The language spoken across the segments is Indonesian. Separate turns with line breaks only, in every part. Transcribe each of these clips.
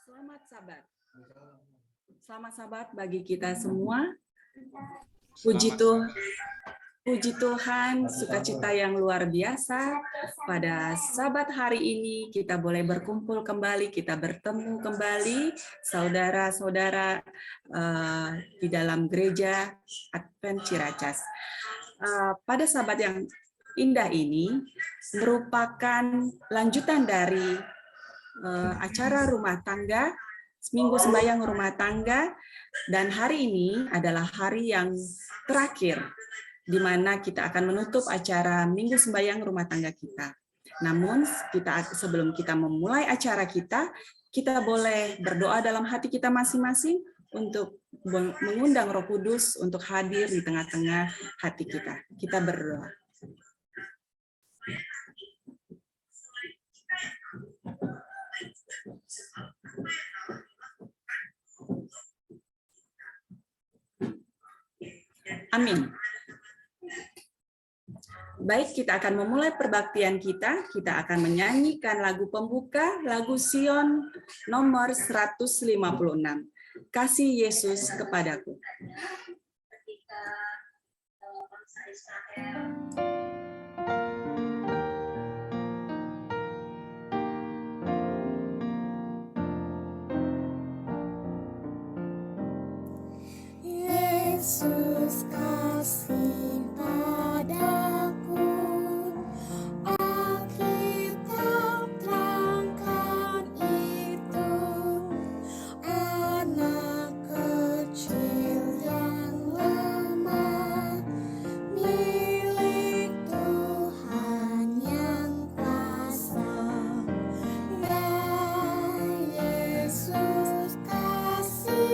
Selamat Sabat. Selamat Sabat bagi kita semua. Puji Tuhan, sukacita yang luar biasa. Pada Sabat hari ini kita boleh berkumpul kembali, kita bertemu kembali, saudara-saudara di dalam gereja Advent Ciracas. Pada Sabat yang indah ini merupakan lanjutan dari acara rumah tangga, Minggu Sembahyang Rumah Tangga, dan hari ini adalah hari yang terakhir di mana kita akan menutup acara Minggu Sembahyang Rumah Tangga kita. Namun sebelum kita memulai acara kita boleh berdoa dalam hati kita masing-masing untuk mengundang Roh Kudus untuk hadir di tengah-tengah hati kita. Kita berdoa. Amin. Baik, kita akan memulai perbaktian kita. Kita akan menyanyikan lagu pembuka, lagu Sion nomor 156. Kasih Yesus kepadaku.
Ketika bangsa Israel
Yesus kasih padaku, Alkitab terangkan itu, anak kecil yang lemah, milik Tuhan yang kuasa. Ya Yesus kasih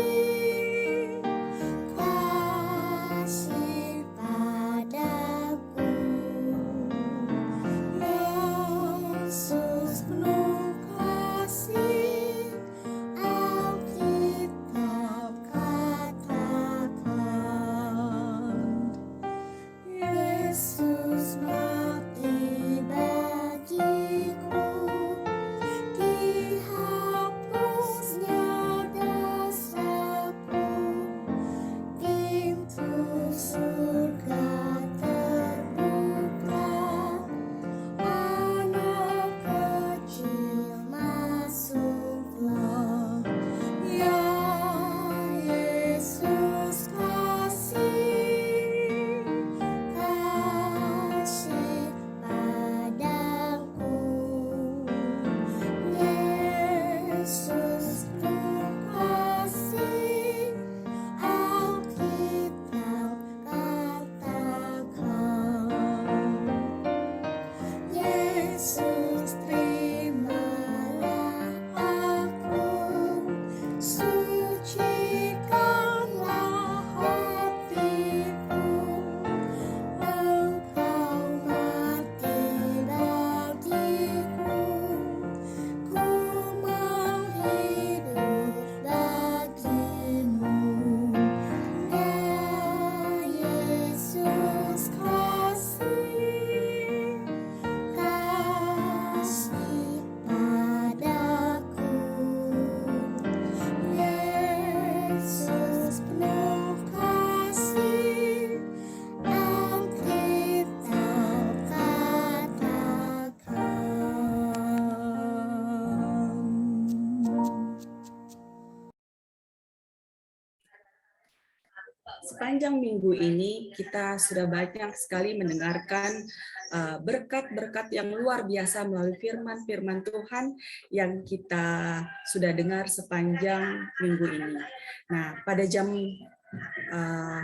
sepanjang minggu ini kita sudah banyak sekali mendengarkan berkat-berkat yang luar biasa melalui firman-firman Tuhan yang kita sudah dengar sepanjang minggu ini. Nah, pada jam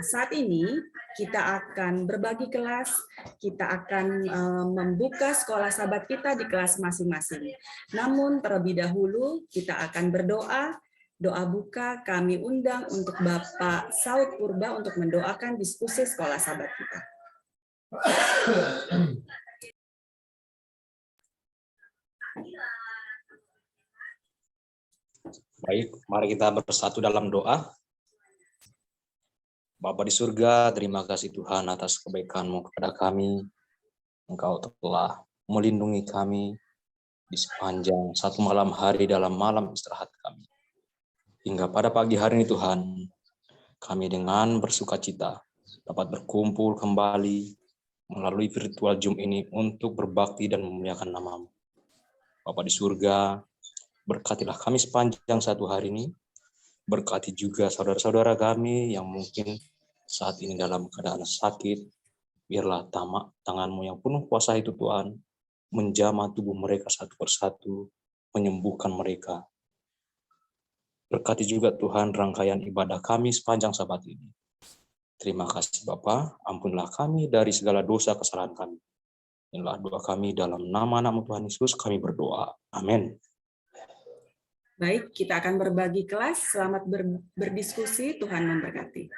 saat ini kita akan berbagi kelas, kita akan membuka sekolah sahabat kita di kelas masing-masing. Namun terlebih dahulu kita akan berdoa. Doa buka kami undang untuk Bapak Saud Purba untuk mendoakan diskusi sekolah sahabat kita.
Baik, mari kita bersatu dalam doa. Bapa di surga, terima kasih Tuhan atas kebaikan-Mu kepada kami. Engkau telah melindungi kami di sepanjang satu malam hari dalam malam istirahat kami. Hingga pada pagi hari ini Tuhan, kami dengan bersukacita dapat berkumpul kembali melalui virtual Zoom ini untuk berbakti dan memuliakan nama-Mu. Bapa di surga, berkatilah kami sepanjang satu hari ini. Berkati juga saudara-saudara kami yang mungkin saat ini dalam keadaan sakit. Biarlah tangan-Mu yang penuh kuasa itu Tuhan, menjamah tubuh mereka satu persatu, menyembuhkan mereka. Berkati juga Tuhan rangkaian ibadah kami sepanjang Sabat ini. Terima kasih Bapa, ampunilah kami dari segala dosa kesalahan kami. Inilah doa kami dalam nama-Mu Tuhan Yesus kami berdoa. Amin.
Baik, kita akan berbagi kelas. Selamat berdiskusi, Tuhan memberkati.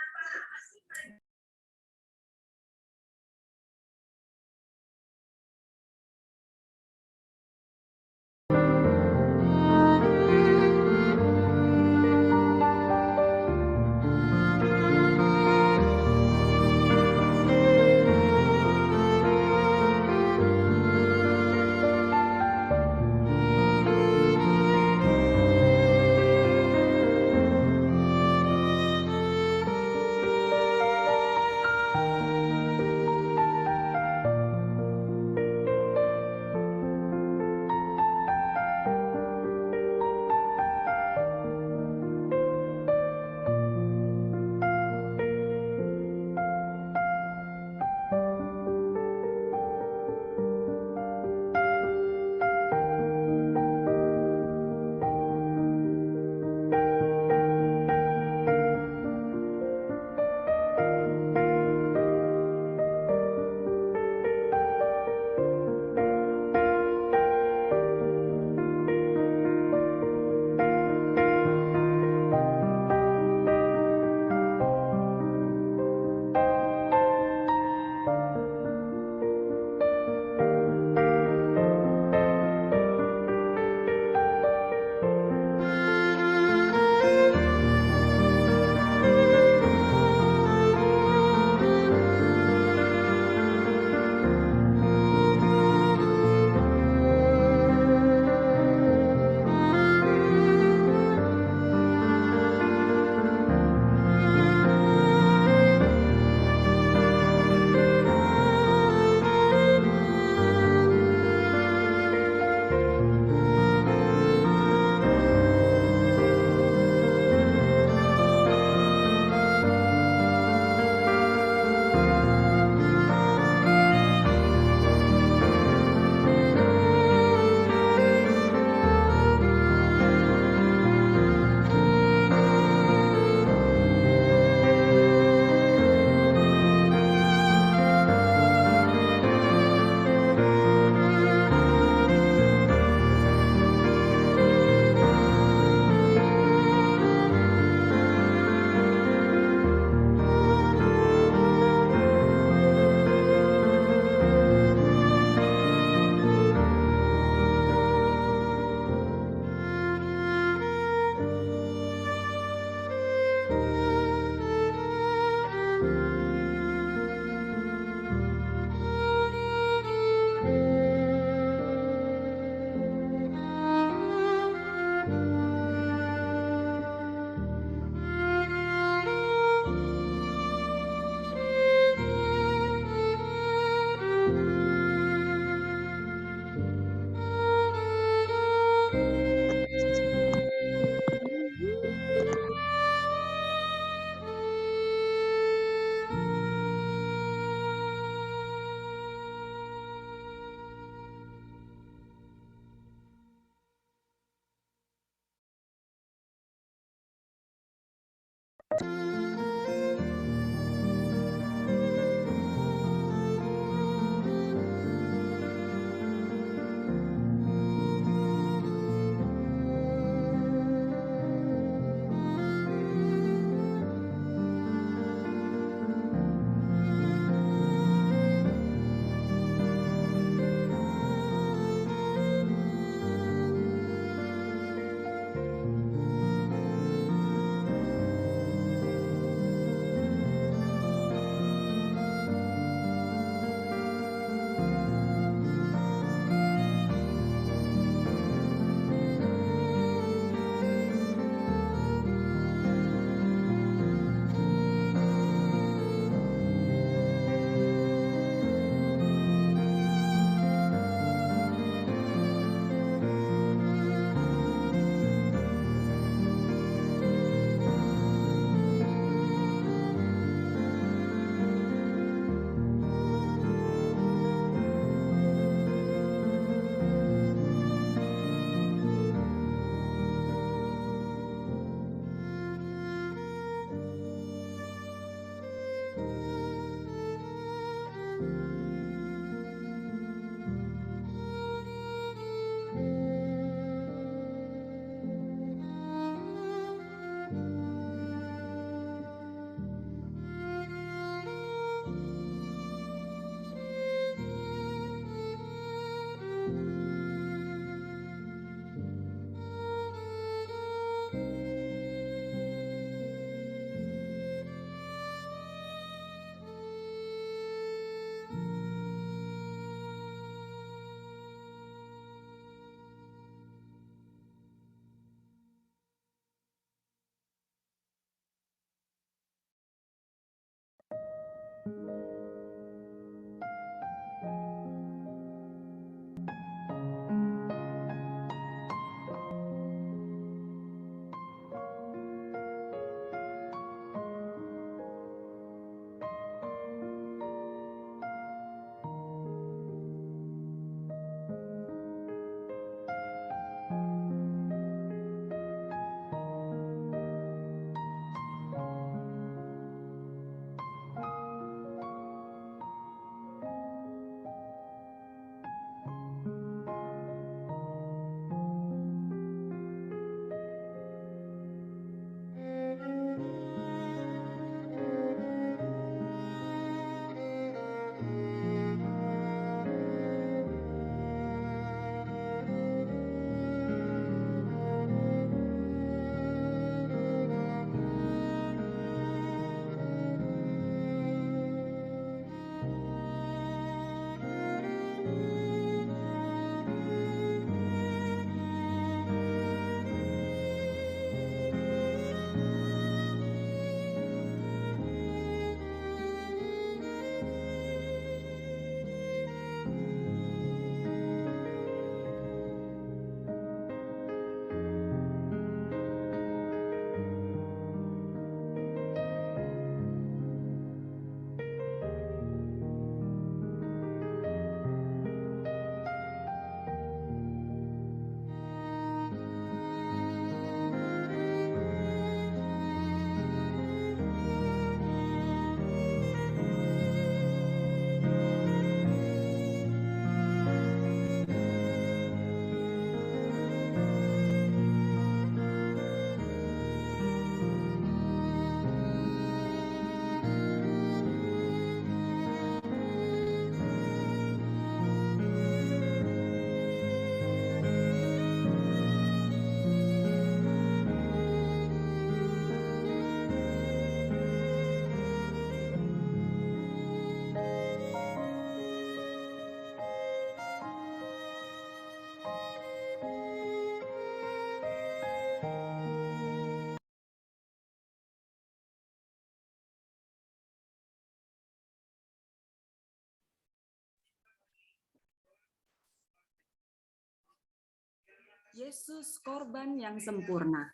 Yesus korban yang sempurna.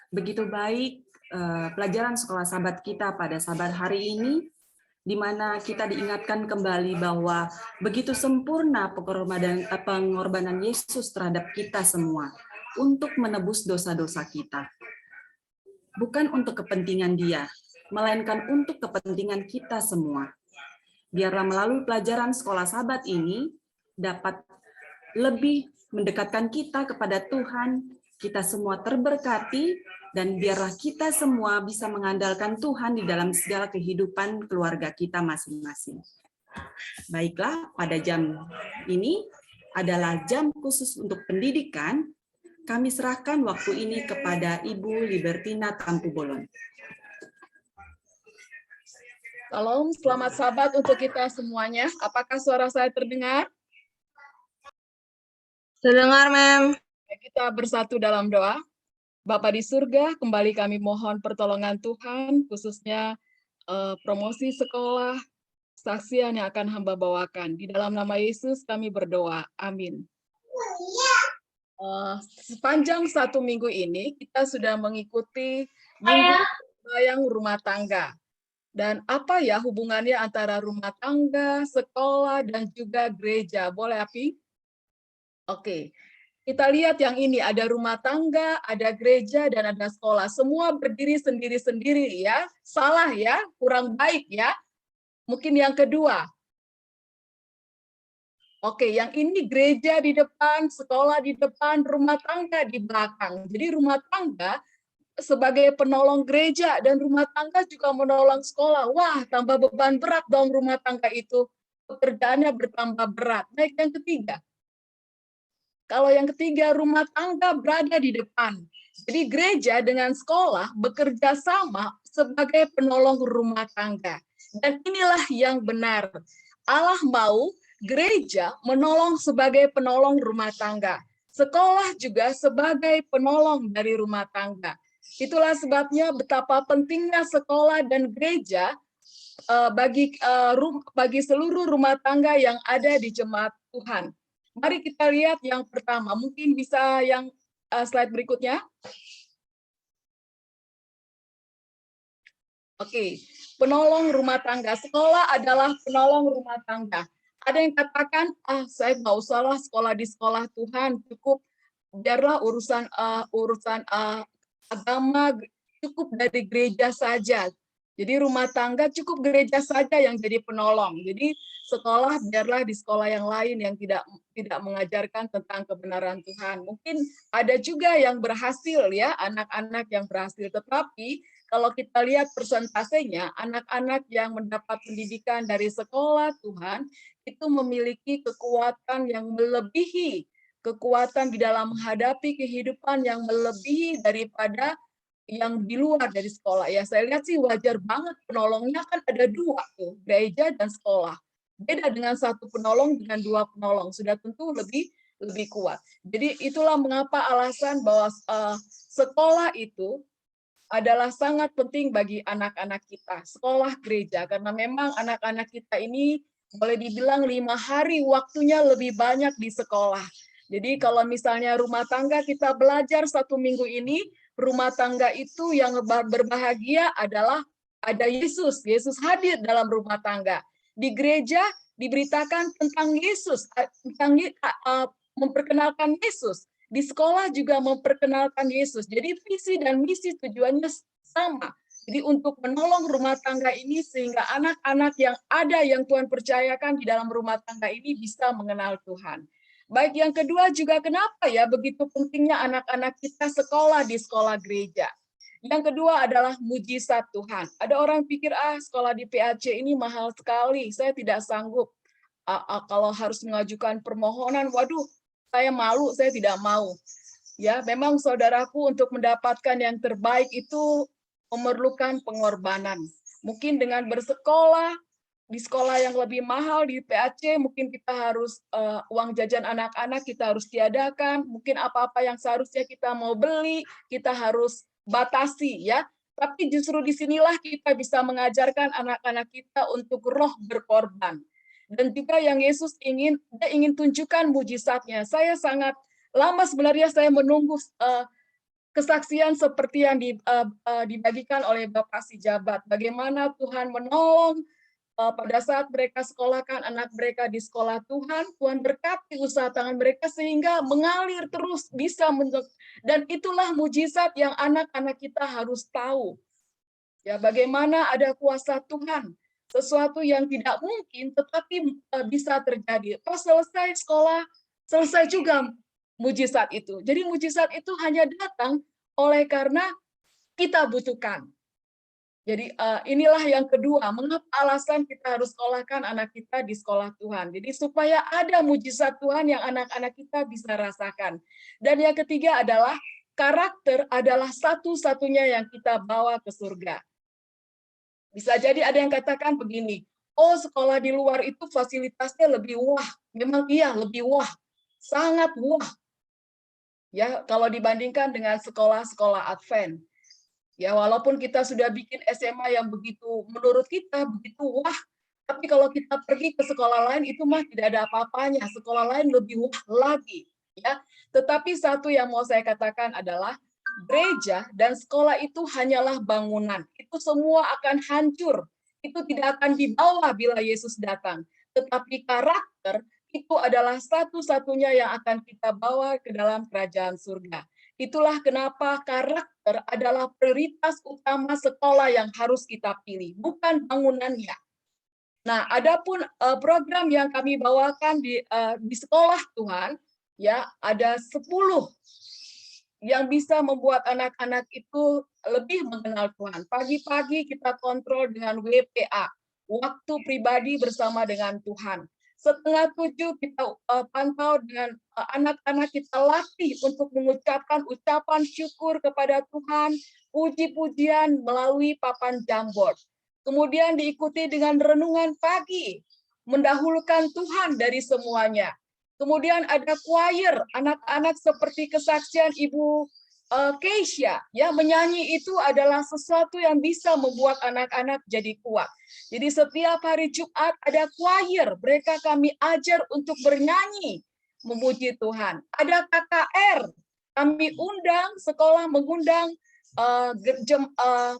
Begitu baik pelajaran sekolah sahabat kita pada sahabat hari ini, di mana kita diingatkan kembali bahwa begitu sempurna pengorbanan Yesus terhadap kita semua untuk menebus dosa-dosa kita. Bukan untuk kepentingan Dia, melainkan untuk kepentingan kita semua. Biarlah melalui pelajaran sekolah sahabat ini dapat lebih mendekatkan kita kepada Tuhan, kita semua terberkati, dan biarlah kita semua bisa mengandalkan Tuhan di dalam segala kehidupan keluarga kita masing-masing. Baiklah, pada jam ini adalah jam khusus untuk pendidikan. Kami serahkan waktu ini kepada Ibu Libertina Tampu Bolon.
Salam, selamat sahabat untuk kita semuanya. Apakah suara saya terdengar?
Terdengar, Mem.
Kita bersatu dalam doa. Bapa di surga, kembali kami mohon pertolongan Tuhan, khususnya promosi sekolah, saksian yang akan hamba bawakan. Di dalam nama Yesus kami berdoa. Amin. Sepanjang 1 minggu ini, kita sudah mengikuti minggu sembahyang rumah tangga. Dan apa ya hubungannya antara rumah tangga, sekolah, dan juga gereja? Boleh, Api? Oke, kita lihat yang ini, ada rumah tangga, ada gereja, dan ada sekolah. Semua berdiri sendiri-sendiri ya. Salah ya, kurang baik ya. Mungkin yang kedua. Oke, yang ini gereja di depan, sekolah di depan, rumah tangga di belakang. Jadi rumah tangga sebagai penolong gereja dan rumah tangga juga menolong sekolah. Wah, tambah beban berat dong rumah tangga itu. Pekerjaannya bertambah berat. Baik, yang ketiga. Kalau yang ketiga, rumah tangga berada di depan. Jadi gereja dengan sekolah bekerja sama sebagai penolong rumah tangga. Dan inilah yang benar. Allah mau gereja menolong sebagai penolong rumah tangga. Sekolah juga sebagai penolong dari rumah tangga. Itulah sebabnya betapa pentingnya sekolah dan gereja bagi seluruh rumah tangga yang ada di jemaat Tuhan. Mari kita lihat yang pertama. Mungkin bisa yang slide berikutnya. Oke, penolong rumah tangga. Sekolah adalah penolong rumah tangga. Ada yang katakan, saya nggak usahlah sekolah di sekolah Tuhan, cukup biarlah urusan agama cukup dari gereja saja. Jadi rumah tangga cukup gereja saja yang jadi penolong. Jadi sekolah biarlah di sekolah yang lain yang tidak mengajarkan tentang kebenaran Tuhan. Mungkin ada juga yang berhasil ya, anak-anak yang berhasil. Tetapi kalau kita lihat persentasenya, anak-anak yang mendapat pendidikan dari sekolah Tuhan itu memiliki kekuatan yang melebihi, kekuatan di dalam menghadapi kehidupan yang melebihi daripada yang di luar dari sekolah. Ya, saya lihat sih wajar banget, penolongnya kan ada dua tuh, gereja dan sekolah. Beda dengan satu penolong dengan dua penolong, sudah tentu lebih kuat. Jadi itulah mengapa alasan bahwa sekolah itu adalah sangat penting bagi anak-anak kita, sekolah gereja, karena memang anak-anak kita ini boleh dibilang 5 hari waktunya lebih banyak di sekolah. Jadi kalau misalnya rumah tangga kita belajar 1 minggu ini, rumah tangga itu yang berbahagia adalah ada Yesus. Yesus hadir dalam rumah tangga. Di gereja diberitakan tentang Yesus, tentang memperkenalkan Yesus. Di sekolah juga memperkenalkan Yesus. Jadi visi dan misi tujuannya sama. Jadi untuk menolong rumah tangga ini sehingga anak-anak yang ada yang Tuhan percayakan di dalam rumah tangga ini bisa mengenal Tuhan. Baik, yang kedua juga kenapa ya begitu pentingnya anak-anak kita sekolah di sekolah gereja. Yang kedua adalah mujizat Tuhan. Ada orang pikir, sekolah di PAC ini mahal sekali, saya tidak sanggup. Kalau harus mengajukan permohonan, waduh, saya malu, saya tidak mau. Ya, memang saudaraku untuk mendapatkan yang terbaik itu memerlukan pengorbanan. Mungkin dengan bersekolah, di sekolah yang lebih mahal di PAC, mungkin kita harus uang jajan anak-anak kita harus tiadakan, mungkin apa-apa yang seharusnya kita mau beli, kita harus batasi ya. Tapi justru disinilah kita bisa mengajarkan anak-anak kita untuk roh berkorban. Dan juga yang Yesus ingin tunjukkan mujizatnya. Saya sangat lama sebenarnya saya menunggu kesaksian seperti yang dibagikan oleh Bapak Sijabat. Bagaimana Tuhan menolong pada saat mereka sekolahkan anak mereka di sekolah Tuhan, Tuhan berkati usaha tangan mereka sehingga mengalir terus bisa dan itulah mujizat yang anak-anak kita harus tahu. Ya, bagaimana ada kuasa Tuhan, sesuatu yang tidak mungkin tetapi bisa terjadi. Pas selesai sekolah, selesai juga mujizat itu. Jadi mujizat itu hanya datang oleh karena kita butuhkan. Jadi inilah yang kedua, mengapa alasan kita harus sekolahkan anak kita di sekolah Tuhan. Jadi supaya ada mujizat Tuhan yang anak-anak kita bisa rasakan. Dan yang ketiga adalah karakter adalah satu-satunya yang kita bawa ke surga. Bisa jadi ada yang katakan begini, oh sekolah di luar itu fasilitasnya lebih wah. Memang iya, lebih wah. Sangat wah. Ya, kalau dibandingkan dengan sekolah-sekolah Advent. Ya, walaupun kita sudah bikin SMA yang begitu, menurut kita begitu wah, tapi kalau kita pergi ke sekolah lain itu mah tidak ada apa-apanya. Sekolah lain lebih wah lagi, ya. Tetapi satu yang mau saya katakan adalah gereja dan sekolah itu hanyalah bangunan. Itu semua akan hancur. Itu tidak akan dibawa bila Yesus datang. Tetapi karakter itu adalah satu-satunya yang akan kita bawa ke dalam kerajaan surga. Itulah kenapa karakter adalah prioritas utama sekolah yang harus kita pilih, bukan bangunannya. Nah, adapun program yang kami bawakan di sekolah Tuhan, ya ada 10 yang bisa membuat anak-anak itu lebih mengenal Tuhan. Pagi-pagi kita kontrol dengan WPA, waktu pribadi bersama dengan Tuhan. 6:30 kita pantau dengan anak-anak, kita latih untuk mengucapkan ucapan syukur kepada Tuhan, puji-pujian melalui papan Jamboard. Kemudian diikuti dengan renungan pagi, mendahulukan Tuhan dari semuanya. Kemudian ada choir, anak-anak seperti kesaksian Ibu Keisha, ya, menyanyi itu adalah sesuatu yang bisa membuat anak-anak jadi kuat. Jadi setiap hari Jumat ada choir, mereka kami ajar untuk bernyanyi, memuji Tuhan. Ada KKR, kami undang, sekolah mengundang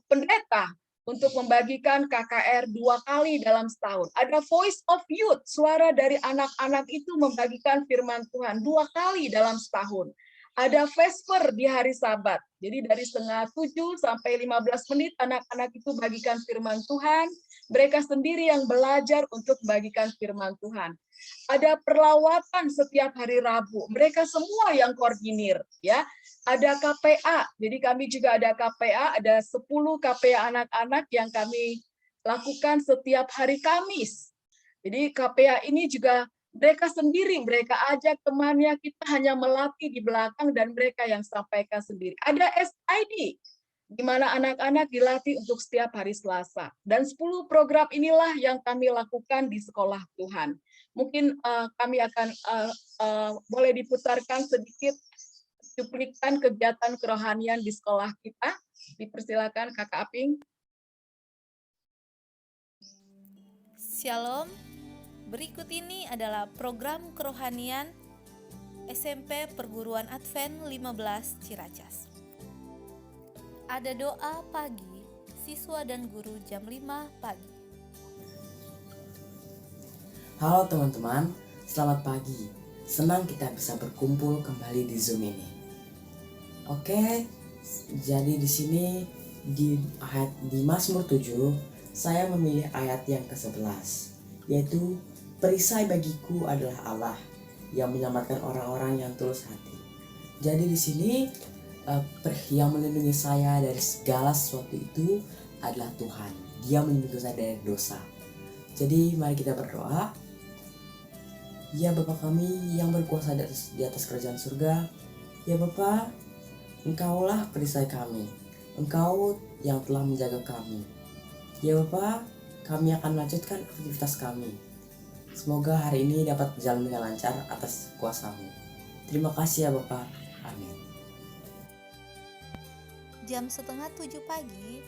pendeta untuk membagikan KKR 2 kali dalam setahun. Ada Voice of Youth, suara dari anak-anak itu membagikan firman Tuhan 2 kali dalam setahun. Ada Vesper di hari Sabat. Jadi dari 6:30 sampai 15 menit anak-anak itu bagikan firman Tuhan. Mereka sendiri yang belajar untuk bagikan firman Tuhan. Ada perlawatan setiap hari Rabu. Mereka semua yang koordinir, ya. Ada KPA. Jadi kami juga ada KPA, ada 10 KPA anak-anak yang kami lakukan setiap hari Kamis. Jadi KPA ini juga mereka sendiri, mereka ajak temannya, kita hanya melatih di belakang dan mereka yang sampaikan sendiri. Ada SID, di mana anak-anak dilatih untuk setiap hari Selasa. Dan 10 program inilah yang kami lakukan di sekolah Tuhan. Mungkin kami akan boleh diputarkan sedikit cuplikan kegiatan kerohanian di sekolah kita. Dipersilakan Kakak Aping.
Shalom. Berikut ini adalah program kerohanian SMP Perguruan Advent 15 Ciracas. Ada doa pagi, siswa dan guru jam 5 pagi.
Halo teman-teman, selamat pagi. Senang kita bisa berkumpul kembali di Zoom ini. Oke, jadi di sini di Mazmur 7, saya memilih ayat yang ke-11, yaitu perisai bagiku adalah Allah yang menyelamatkan orang-orang yang tulus hati. Jadi di sini yang melindungi saya dari segala sesuatu itu adalah Tuhan. Dia melindungi saya dari dosa. Jadi mari kita berdoa. Ya Bapa kami yang berkuasa di atas kerajaan surga, ya Bapa, Engkaulah perisai kami. Engkau yang telah menjaga kami. Ya Bapa, kami akan melanjutkan aktivitas kami. Semoga hari ini dapat berjalan dengan lancar atas kuasa-Mu. Terima kasih ya Bapa. Amin.
Jam 6:30 pagi,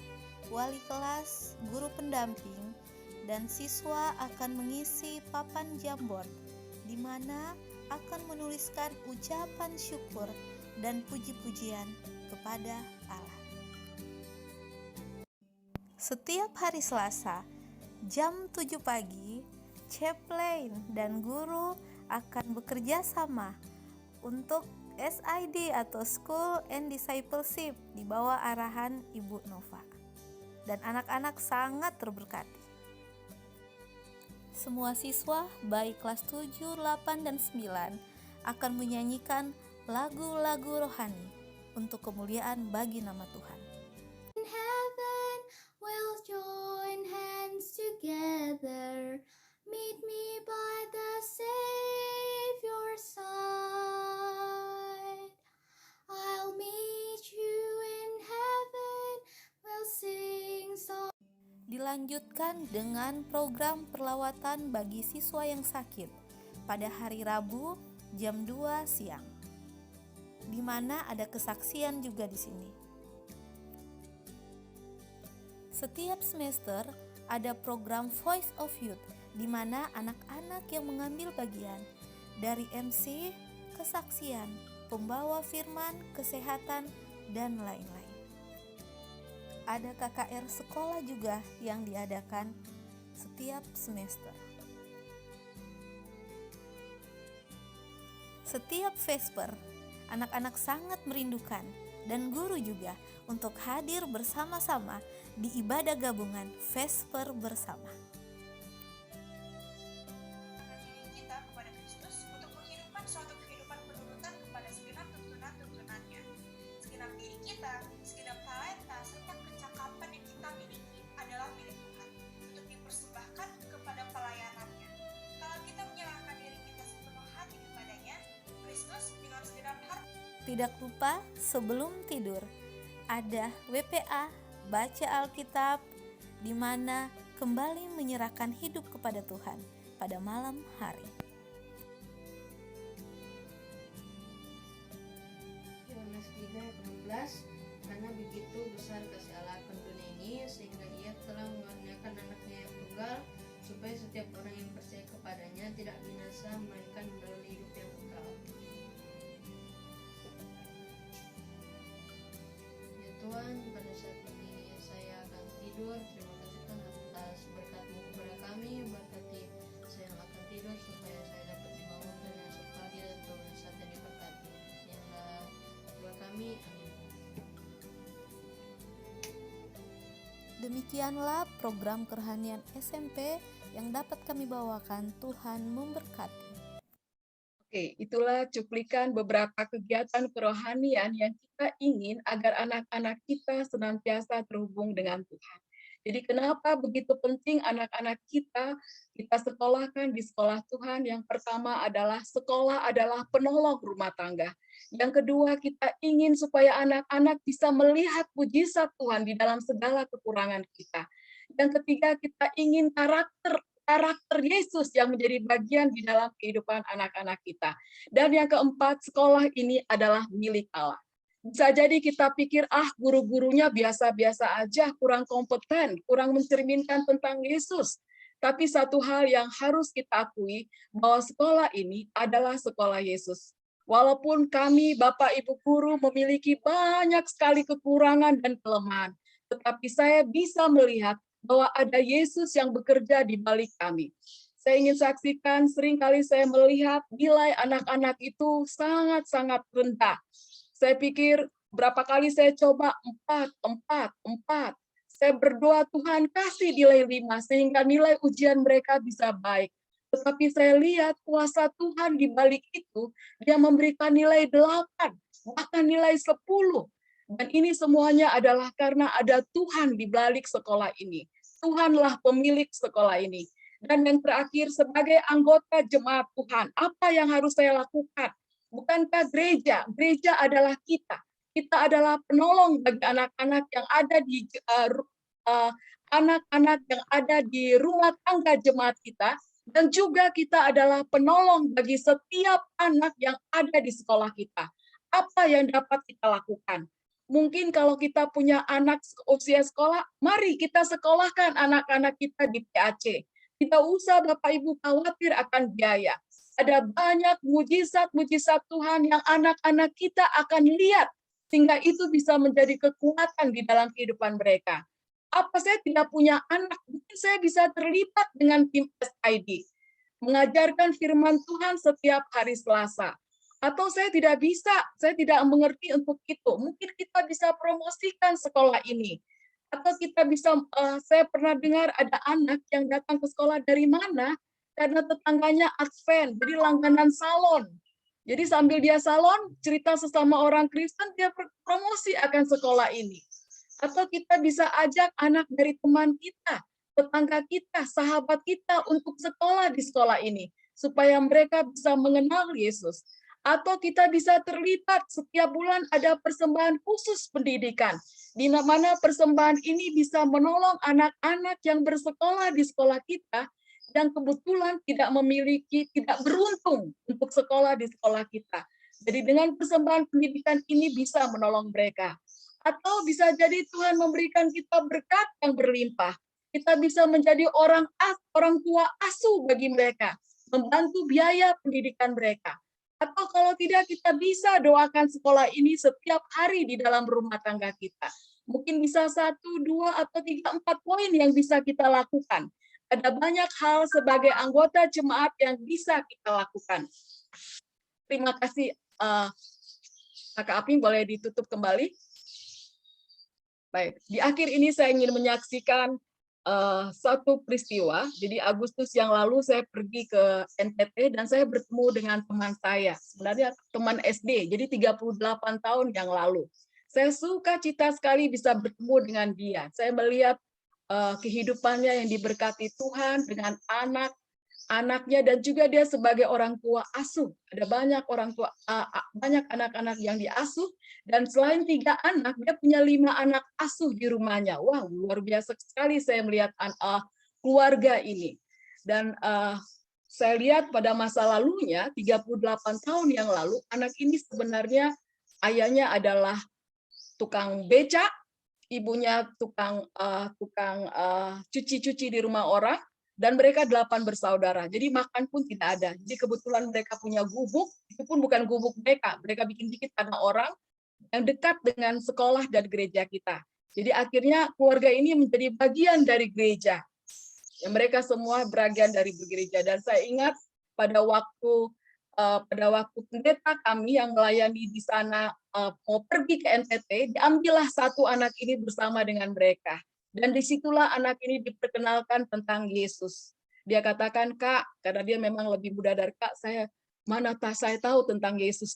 wali kelas, guru pendamping, dan siswa akan mengisi papan Jamboard, di mana akan menuliskan ucapan syukur dan puji-pujian kepada Allah. Setiap hari Selasa, jam 7 pagi, chaplain dan guru akan bekerja sama untuk SID atau School and Discipleship di bawah arahan Ibu Nova. Dan anak-anak sangat terberkati. Semua siswa baik kelas 7, 8, dan 9 akan menyanyikan lagu-lagu rohani untuk kemuliaan bagi nama Tuhan.
In heaven we'll join hands together. Meet me by the Savior's side. I'll meet you in heaven. We'll sing songs.
Dilanjutkan dengan program perlawatan bagi siswa yang sakit pada hari Rabu jam 2 siang. Di mana ada kesaksian juga di sini. Setiap semester ada program Voice of Youth di mana anak-anak yang mengambil bagian dari MC, kesaksian, pembawa firman, kesehatan, dan lain-lain. Ada KKR sekolah juga yang diadakan setiap semester. Setiap Vesper, anak-anak sangat merindukan dan guru juga untuk hadir bersama-sama di ibadah gabungan Vesper bersama.
Diri kita kepada Kristus untuk menghidupkan suatu kehidupan penurutan kepada segenap tuntunan-tuntunannya. Segenap diri kita, segenap talenta, serta kecakapan yang kita miliki adalah milik Tuhan untuk dipersembahkan kepada pelayanannya. Kalau kita menyerahkan diri kita sepenuh hati kepadanya, Kristus dengan segenap hati.
Tidak lupa sebelum tidur ada WPA Baca Alkitab di mana kembali menyerahkan hidup kepada Tuhan pada malam hari.
Yohanes 3:16, karena begitu besar kasih Allah akan dunia ini sehingga Ia telah mengaruniakan anaknya yang tunggal supaya setiap orang yang percaya kepadanya tidak binasa melainkan menderita hidup yang kekal. Ya Tuhan, pada saat ini saya akan tidur. Terima kasih Tuhan atas berkat-Mu kepada kami. Berkati saya yang akan tidur supaya saya dapat dibangunkan dengan esok pagi dan Tuhan saat yang diberkati. Inilah doa kami. Amin.
Demikianlah program kerohanian SMP yang dapat kami bawakan. Tuhan memberkati.
Oke, itulah cuplikan beberapa kegiatan kerohanian yang kita ingin agar anak-anak kita senantiasa terhubung dengan Tuhan. Jadi kenapa begitu penting anak-anak kita sekolahkan di sekolah Tuhan? Yang pertama adalah sekolah adalah penolong rumah tangga. Yang kedua, kita ingin supaya anak-anak bisa melihat mujizat Tuhan di dalam segala kekurangan kita. Yang ketiga, kita ingin karakter Yesus yang menjadi bagian di dalam kehidupan anak-anak kita. Dan yang keempat, sekolah ini adalah milik Allah. Bisa jadi kita pikir, guru-gurunya biasa-biasa aja, kurang kompeten, kurang mencerminkan tentang Yesus. Tapi satu hal yang harus kita akui, bahwa sekolah ini adalah sekolah Yesus. Walaupun kami, Bapak Ibu Guru, memiliki banyak sekali kekurangan dan kelemahan, tetapi saya bisa melihat bahwa ada Yesus yang bekerja di balik kami. Saya ingin saksikan, seringkali saya melihat nilai anak-anak itu sangat-sangat rendah. Saya pikir, berapa kali saya coba 4. Saya berdoa, Tuhan kasih nilai 5, sehingga nilai ujian mereka bisa baik. Tetapi saya lihat kuasa Tuhan di balik itu, Dia memberikan nilai 8, bahkan nilai 10. Dan ini semuanya adalah karena ada Tuhan di balik sekolah ini. Tuhanlah pemilik sekolah ini. Dan yang terakhir, sebagai anggota jemaat Tuhan, apa yang harus saya lakukan? Bukankah gereja? Gereja adalah kita. Kita adalah penolong bagi anak-anak yang ada di rumah tangga jemaat kita, dan juga kita adalah penolong bagi setiap anak yang ada di sekolah kita. Apa yang dapat kita lakukan? Mungkin kalau kita punya anak usia sekolah, mari kita sekolahkan anak-anak kita di PAC. Tidak usah Bapak Ibu khawatir akan biaya. Ada banyak mujizat-mujizat Tuhan yang anak-anak kita akan lihat, sehingga itu bisa menjadi kekuatan di dalam kehidupan mereka. Apa saya tidak punya anak, mungkin saya bisa terlibat dengan tim SID, mengajarkan firman Tuhan setiap hari Selasa. Atau saya tidak bisa, saya tidak mengerti untuk itu. Mungkin kita bisa promosikan sekolah ini. Atau kita bisa, saya pernah dengar ada anak yang datang ke sekolah dari mana, karena tetangganya Advent, jadi langganan salon. Jadi sambil dia salon, cerita sesama orang Kristen, dia promosi akan sekolah ini. Atau kita bisa ajak anak dari teman kita, tetangga kita, sahabat kita untuk sekolah di sekolah ini, supaya mereka bisa mengenal Yesus. Atau kita bisa terlibat setiap bulan ada persembahan khusus pendidikan, di mana persembahan ini bisa menolong anak-anak yang bersekolah di sekolah kita, yang kebetulan tidak beruntung untuk sekolah di sekolah kita. Jadi dengan persembahan pendidikan ini bisa menolong mereka. Atau bisa jadi Tuhan memberikan kita berkat yang berlimpah. Kita bisa menjadi orang tua asuh bagi mereka, membantu biaya pendidikan mereka. Atau kalau tidak, kita bisa doakan sekolah ini setiap hari di dalam rumah tangga kita. Mungkin bisa 1, 2, atau 3, 4 poin yang bisa kita lakukan. Ada banyak hal sebagai anggota jemaat yang bisa kita lakukan. Terima kasih. Kakak Aping, boleh ditutup kembali? Baik, di akhir ini saya ingin menyaksikan satu peristiwa. Jadi Agustus yang lalu saya pergi ke NTT dan saya bertemu dengan teman saya. Sebenarnya teman SD, jadi 38 tahun yang lalu. Saya suka cita sekali bisa bertemu dengan dia. Saya melihat kehidupannya yang diberkati Tuhan dengan anaknya, dan juga dia sebagai orang tua asuh. Ada banyak orang tua, banyak anak-anak yang diasuh, dan selain 3 anak, dia punya 5 anak asuh di rumahnya. Wow, luar biasa sekali saya melihat keluarga ini. Dan saya lihat pada masa lalunya, 38 tahun yang lalu, anak ini sebenarnya ayahnya adalah tukang becak, ibunya tukang cuci-cuci di rumah orang, dan mereka 8 bersaudara. Jadi makan pun tidak ada. Jadi kebetulan mereka punya gubuk, itu pun bukan gubuk mereka bikin dikit karena orang yang dekat dengan sekolah dan gereja kita. Jadi akhirnya keluarga ini menjadi bagian dari gereja. Ya, mereka semua bagian dari gereja. Dan saya ingat pada waktu pendeta kami yang melayani di sana mau pergi ke NTT, diambillah 1 anak ini bersama dengan mereka. Dan disitulah anak ini diperkenalkan tentang Yesus. Dia katakan, Kak, karena dia memang lebih muda dari Kak, saya tahu tentang Yesus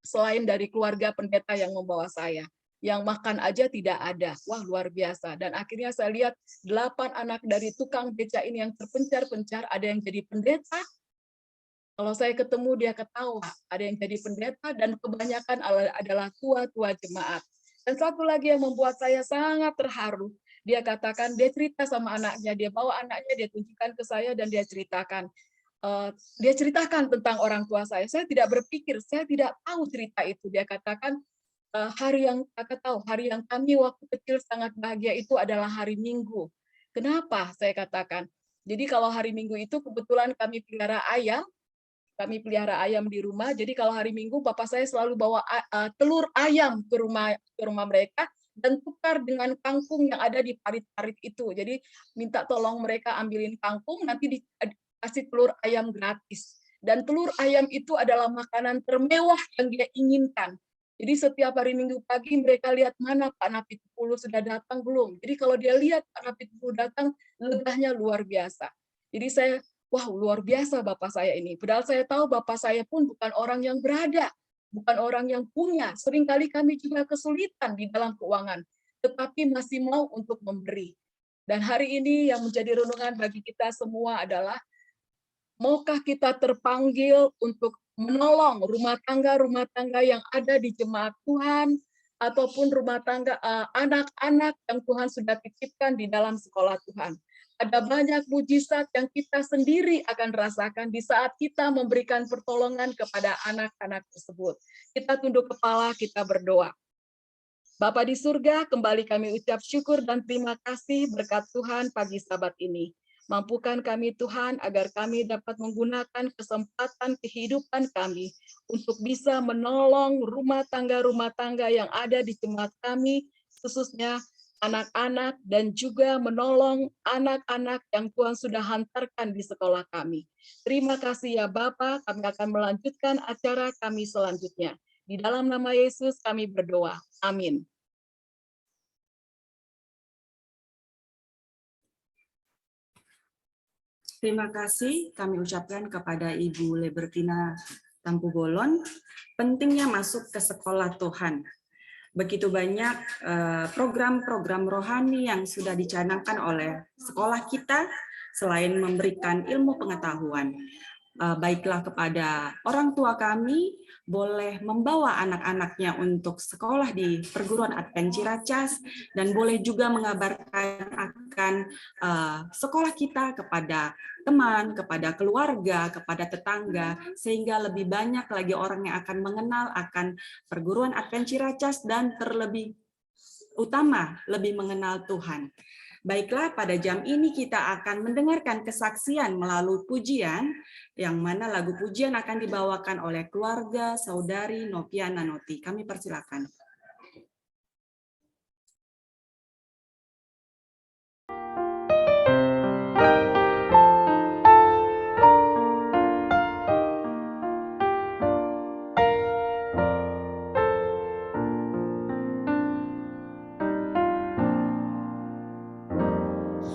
selain dari keluarga pendeta yang membawa saya. Yang makan aja tidak ada. Wah, luar biasa. Dan akhirnya saya lihat 8 anak dari tukang beca ini yang terpencar-pencar, ada yang jadi pendeta. Kalau saya ketemu dia ketawa, ada yang jadi pendeta, dan kebanyakan adalah tua-tua jemaat. Dan satu lagi yang membuat saya sangat terharu, dia katakan, dia cerita sama anaknya, dia bawa anaknya, dia tunjukkan ke saya, dan dia ceritakan tentang orang tua saya. Saya tidak berpikir, saya tidak tahu cerita itu. Dia katakan, hari yang kami waktu kecil sangat bahagia itu adalah hari Minggu. Kenapa? Saya katakan, jadi kalau hari Minggu itu kebetulan kami pelihara ayam di rumah. Jadi kalau hari Minggu bapak saya selalu bawa telur ayam ke rumah mereka dan tukar dengan kangkung yang ada di parit-parit itu. Jadi minta tolong mereka ambilin kangkung, nanti dikasih telur ayam gratis. Dan telur ayam itu adalah makanan termewah yang dia inginkan. Jadi setiap hari Minggu pagi mereka lihat mana Pak Napitupulu sudah datang belum. Jadi kalau dia lihat Pak Napitupulu datang, legahnya luar biasa. Jadi saya, wah, luar biasa Bapak saya ini. Padahal saya tahu Bapak saya pun bukan orang yang berada, bukan orang yang punya. Seringkali kami juga kesulitan di dalam keuangan, tetapi masih mau untuk memberi. Dan hari ini yang menjadi renungan bagi kita semua adalah, maukah kita terpanggil untuk menolong rumah tangga yang ada di jemaat Tuhan, ataupun rumah tangga anak-anak yang Tuhan sudah titipkan di dalam sekolah Tuhan. Ada banyak mujizat yang kita sendiri akan rasakan di saat kita memberikan pertolongan kepada anak-anak tersebut. Kita tunduk kepala, kita berdoa. Bapa di surga, kembali kami ucap syukur dan terima kasih berkat Tuhan pagi Sabat ini. Mampukan kami Tuhan agar kami dapat menggunakan kesempatan kehidupan kami untuk bisa menolong rumah tangga yang ada di jemaat kami, khususnya anak-anak dan juga menolong anak-anak yang Tuhan sudah hantarkan di sekolah kami. Terima kasih ya Bapa, kami akan melanjutkan acara kami selanjutnya. Di dalam nama Yesus kami berdoa. Amin.
Terima kasih kami ucapkan kepada Ibu Libertina Tampu Bolon, pentingnya masuk ke sekolah Tuhan. Begitu banyak program-program rohani yang sudah dicanangkan oleh sekolah kita, selain memberikan ilmu pengetahuan. Baiklah kepada orang tua kami, boleh membawa anak-anaknya untuk sekolah di perguruan Advent Ciracas, dan boleh juga mengabarkan akan sekolah kita kepada teman, kepada keluarga, kepada tetangga, sehingga lebih banyak lagi orang yang akan mengenal akan perguruan Advent Ciracas dan terlebih utama lebih mengenal Tuhan. Baiklah, pada jam ini kita akan mendengarkan kesaksian melalui pujian, yang mana lagu pujian akan dibawakan oleh keluarga saudari Noviana Noti. Kami persilakan.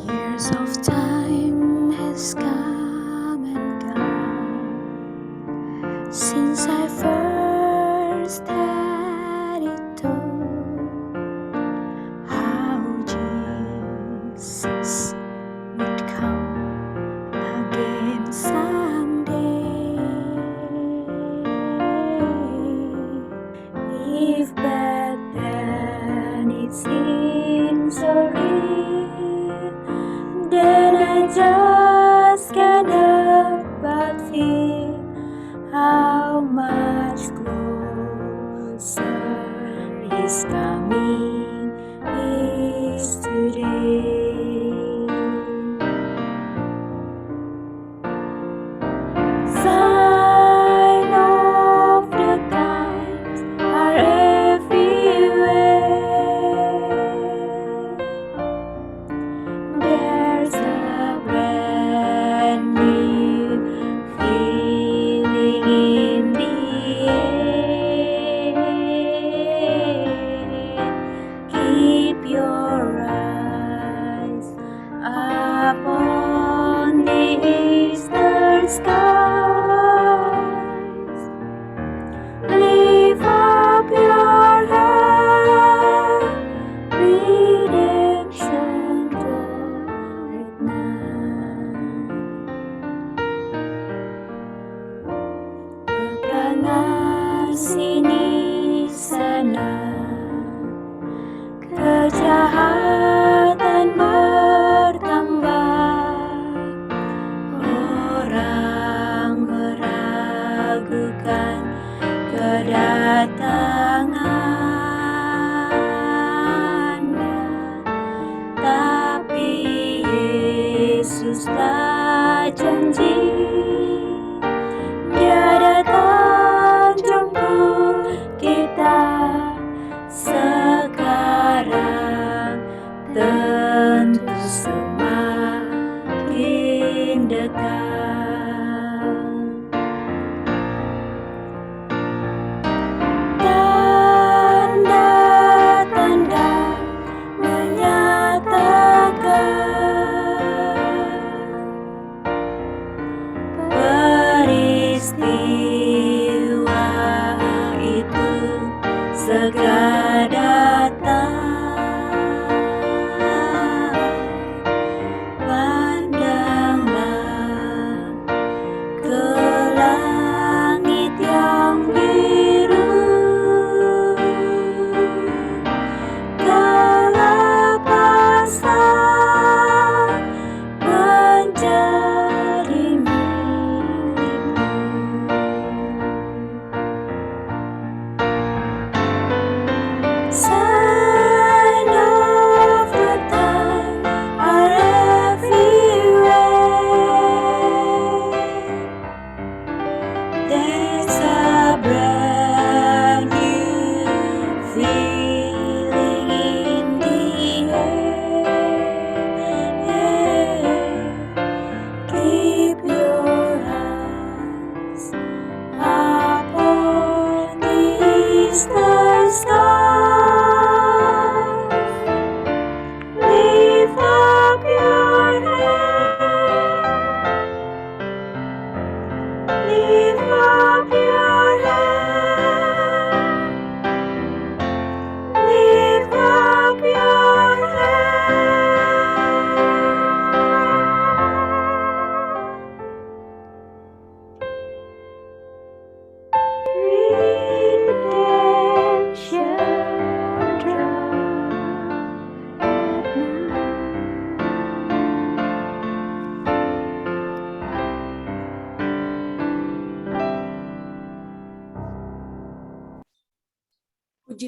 Years of time has come and gone since I first had it told how Jesus would come again someday. If back then it seems so real, then I just can't help but feel how much closer His coming is today. Sign of the times are everywhere.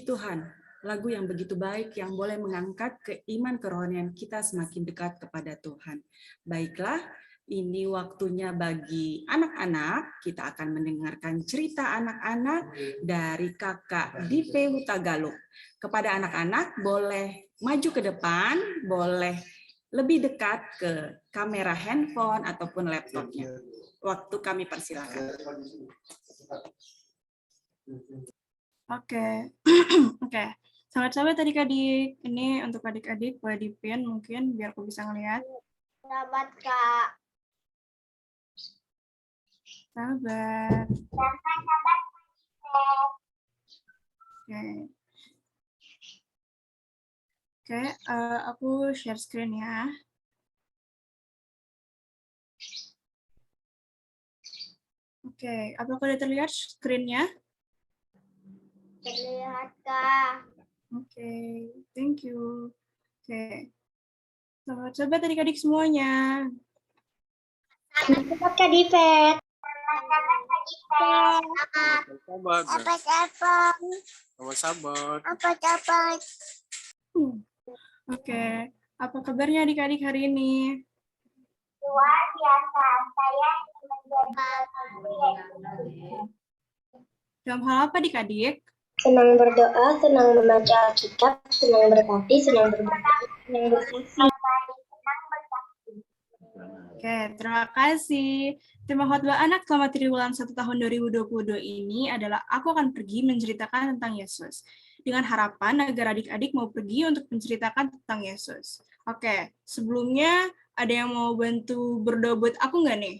Puji Tuhan, lagu yang begitu baik yang boleh mengangkat keiman kerohanian kita semakin dekat kepada Tuhan. Baiklah, ini waktunya bagi anak-anak. Kita akan mendengarkan cerita anak-anak dari Kakak Dipe Hutagalung. Kepada anak-anak, boleh maju ke depan, boleh lebih dekat ke kamera handphone ataupun laptopnya. Waktu kami persilakan.
Oke, oke. Sahabat-sahabat adik-adik, ini untuk adik-adik boleh dipin mungkin biar aku bisa ngelihat.
Selamat Kak.
Sahabat. Oke. Oke, aku share screen ya. Oke, apakah sudah terlihat screen-nya?
Terlihat Kak.
Oke, thank you. Oke. Sahabat-sahabat adik-adik semuanya.
Selamat Kak Dipet.
Oke, apa kabarnya adik-adik hari ini?
Luar biasa. Saya
Dalam hal apa adik-adik?
senang berdoa, senang membaca Alkitab, senang berkati, senang berbagi, senang berfungsi.
Oke, terima kasih. Tema khotbah anak selama triwulan 1 tahun 2022 ini adalah Aku akan pergi menceritakan tentang Yesus. Dengan harapan agar adik-adik mau pergi untuk menceritakan tentang Yesus. Oke, sebelumnya ada yang mau bantu berdoa buat aku nggak nih?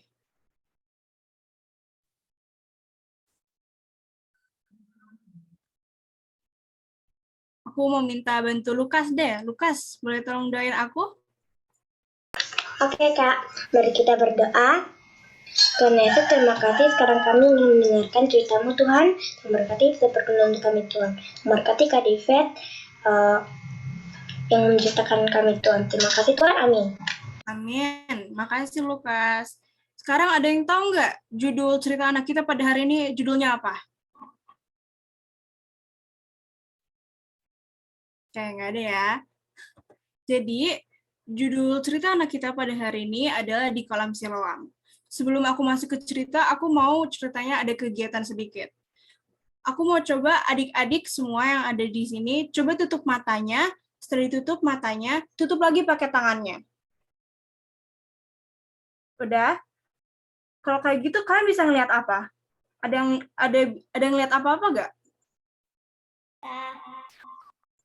Aku mau minta bantu Lukas deh. Lukas, boleh tolong doain aku?
Oke Kak, mari kita berdoa. Tuhan Yesus, terima kasih. Sekarang kami ingin mendengarkan ceritamu Tuhan. Terima kasih bisa berkenan kami Tuhan. Terima kasih Kak Divet yang menceritakan kami Tuhan. Terima kasih Tuhan, amin.
Amin. Makasih Lukas. Sekarang ada yang tahu nggak judul cerita anak kita pada hari ini judulnya apa? Oke, nggak ada ya. Jadi, judul cerita anak kita pada hari ini adalah Di Kolam Siloam. Sebelum aku masuk ke cerita, aku mau ceritanya ada kegiatan sedikit. Aku mau coba adik-adik semua yang ada di sini, coba tutup matanya, setelah ditutup matanya, tutup lagi pakai tangannya. Udah? Kalau kayak gitu, kalian bisa ngelihat apa? Ada yang lihat apa-apa nggak?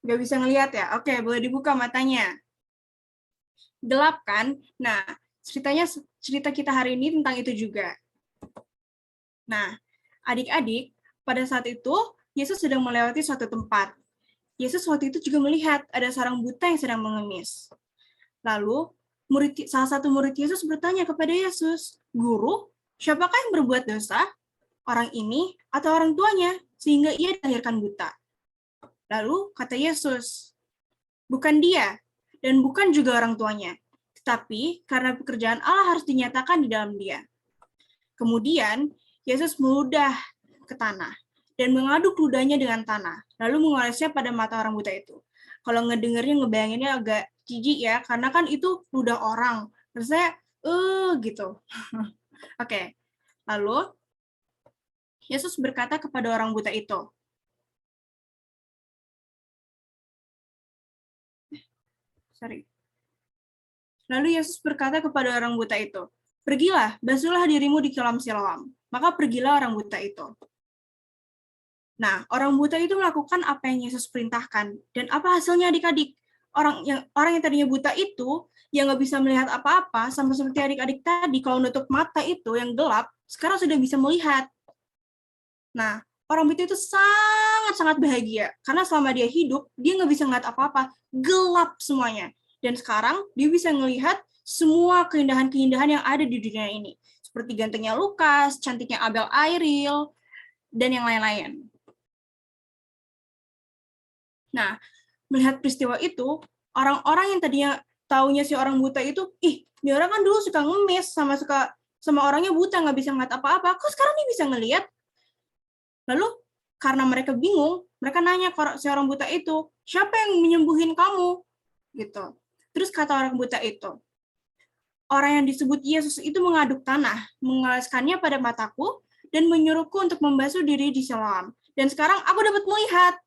Nggak bisa ngelihat ya? Oke, boleh dibuka matanya. Gelap kan? Nah, cerita kita hari ini tentang itu juga. Nah, adik-adik, pada saat itu, Yesus sedang melewati suatu tempat. Yesus waktu itu juga melihat ada seorang buta yang sedang mengemis. Lalu, salah satu murid Yesus bertanya kepada Yesus, Guru, siapakah yang berbuat dosa? Orang ini atau orang tuanya, sehingga ia dilahirkan buta? Lalu kata Yesus, bukan dia, dan bukan juga orang tuanya, tetapi karena pekerjaan Allah harus dinyatakan di dalam dia. Kemudian, Yesus meludah ke tanah, dan mengaduk ludahnya dengan tanah, lalu mengolesnya pada mata orang buta itu. Kalau ngebayanginnya agak jijik ya, karena kan itu ludah orang. Terus saya, gitu. Oke, lalu Yesus berkata kepada orang buta itu, Lalu Yesus berkata kepada orang buta itu, pergilah, basuhlah dirimu di kolam Siloam. Maka pergilah orang buta itu. Nah, orang buta itu melakukan apa yang Yesus perintahkan. Dan apa hasilnya adik-adik? Orang yang tadinya buta itu, yang nggak bisa melihat apa-apa, sama seperti adik-adik tadi, kalau nutup mata itu yang gelap, sekarang sudah bisa melihat. Nah, orang buta itu sangat-sangat bahagia. Karena selama dia hidup, dia nggak bisa ngeliat apa-apa. Gelap semuanya. Dan sekarang dia bisa melihat semua keindahan-keindahan yang ada di dunia ini. Seperti gantengnya Lukas, cantiknya Abel Airil, dan yang lain-lain. Nah, melihat peristiwa itu, orang-orang yang tadinya taunya si orang buta itu, ini orang kan dulu suka ngemis, sama orangnya buta, nggak bisa ngeliat apa-apa. Kok sekarang dia bisa ngelihat? Lalu, karena mereka bingung, Mereka nanya ke si orang buta itu, siapa yang menyembuhin kamu? Gitu. Terus kata orang buta itu, orang yang disebut Yesus itu mengaduk tanah, mengoleskannya pada mataku, dan menyuruhku untuk membasuh diri di Siloam. Dan sekarang aku dapat melihat.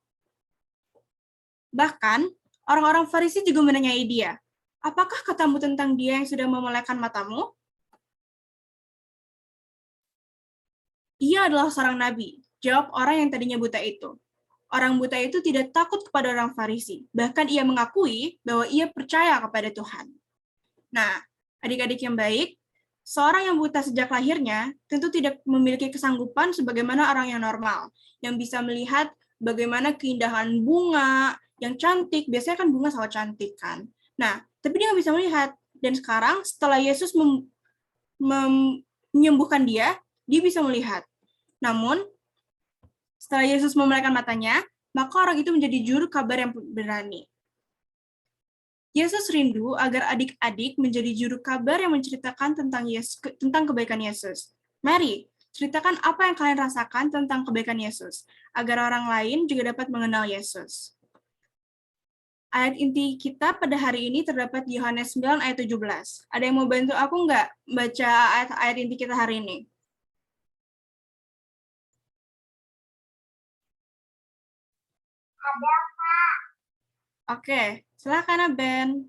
Bahkan, orang-orang Farisi juga menanyai dia, apakah katamu tentang dia yang sudah memelekkan matamu? Ia adalah seorang nabi, jawab orang yang tadinya buta itu. Orang buta itu tidak takut kepada orang Farisi, bahkan ia mengakui bahwa ia percaya kepada Tuhan. Nah, adik-adik yang baik, seorang yang buta sejak lahirnya tentu tidak memiliki kesanggupan sebagaimana orang yang normal, yang bisa melihat bagaimana keindahan bunga yang cantik, biasanya kan bunga sangat cantik kan. Nah, tapi dia nggak bisa melihat. Dan sekarang setelah Yesus menyembuhkan dia bisa melihat. Namun, setelah Yesus memelekkan matanya, maka orang itu menjadi juru kabar yang berani. Yesus rindu agar adik-adik menjadi juru kabar yang menceritakan tentang kebaikan Yesus. Mari, ceritakan apa yang kalian rasakan tentang kebaikan Yesus, agar orang lain juga dapat mengenal Yesus. Ayat inti kita pada hari ini terdapat di Yohanes 9 ayat 17. Ada yang mau bantu aku nggak baca ayat inti kita hari ini?
Ada Kak.
Oke, silakan Ben.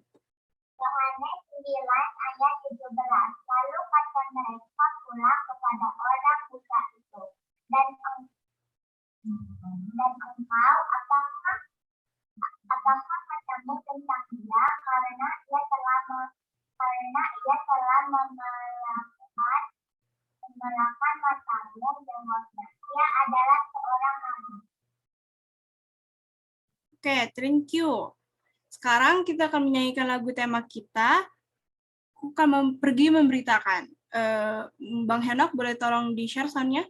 Yohanes 9 ayat 17. Lalu kata mereka pula kepada orang buta itu, dan engkau apakah katamu tentang dia, karena ia telah memelekkan matamu. Jawabnya, ia adalah seorang nabi.
Oke, thank you. Sekarang kita akan menyanyikan lagu tema kita. Aku akan pergi memberitakan. Bang Henok, boleh tolong di-share soundnya?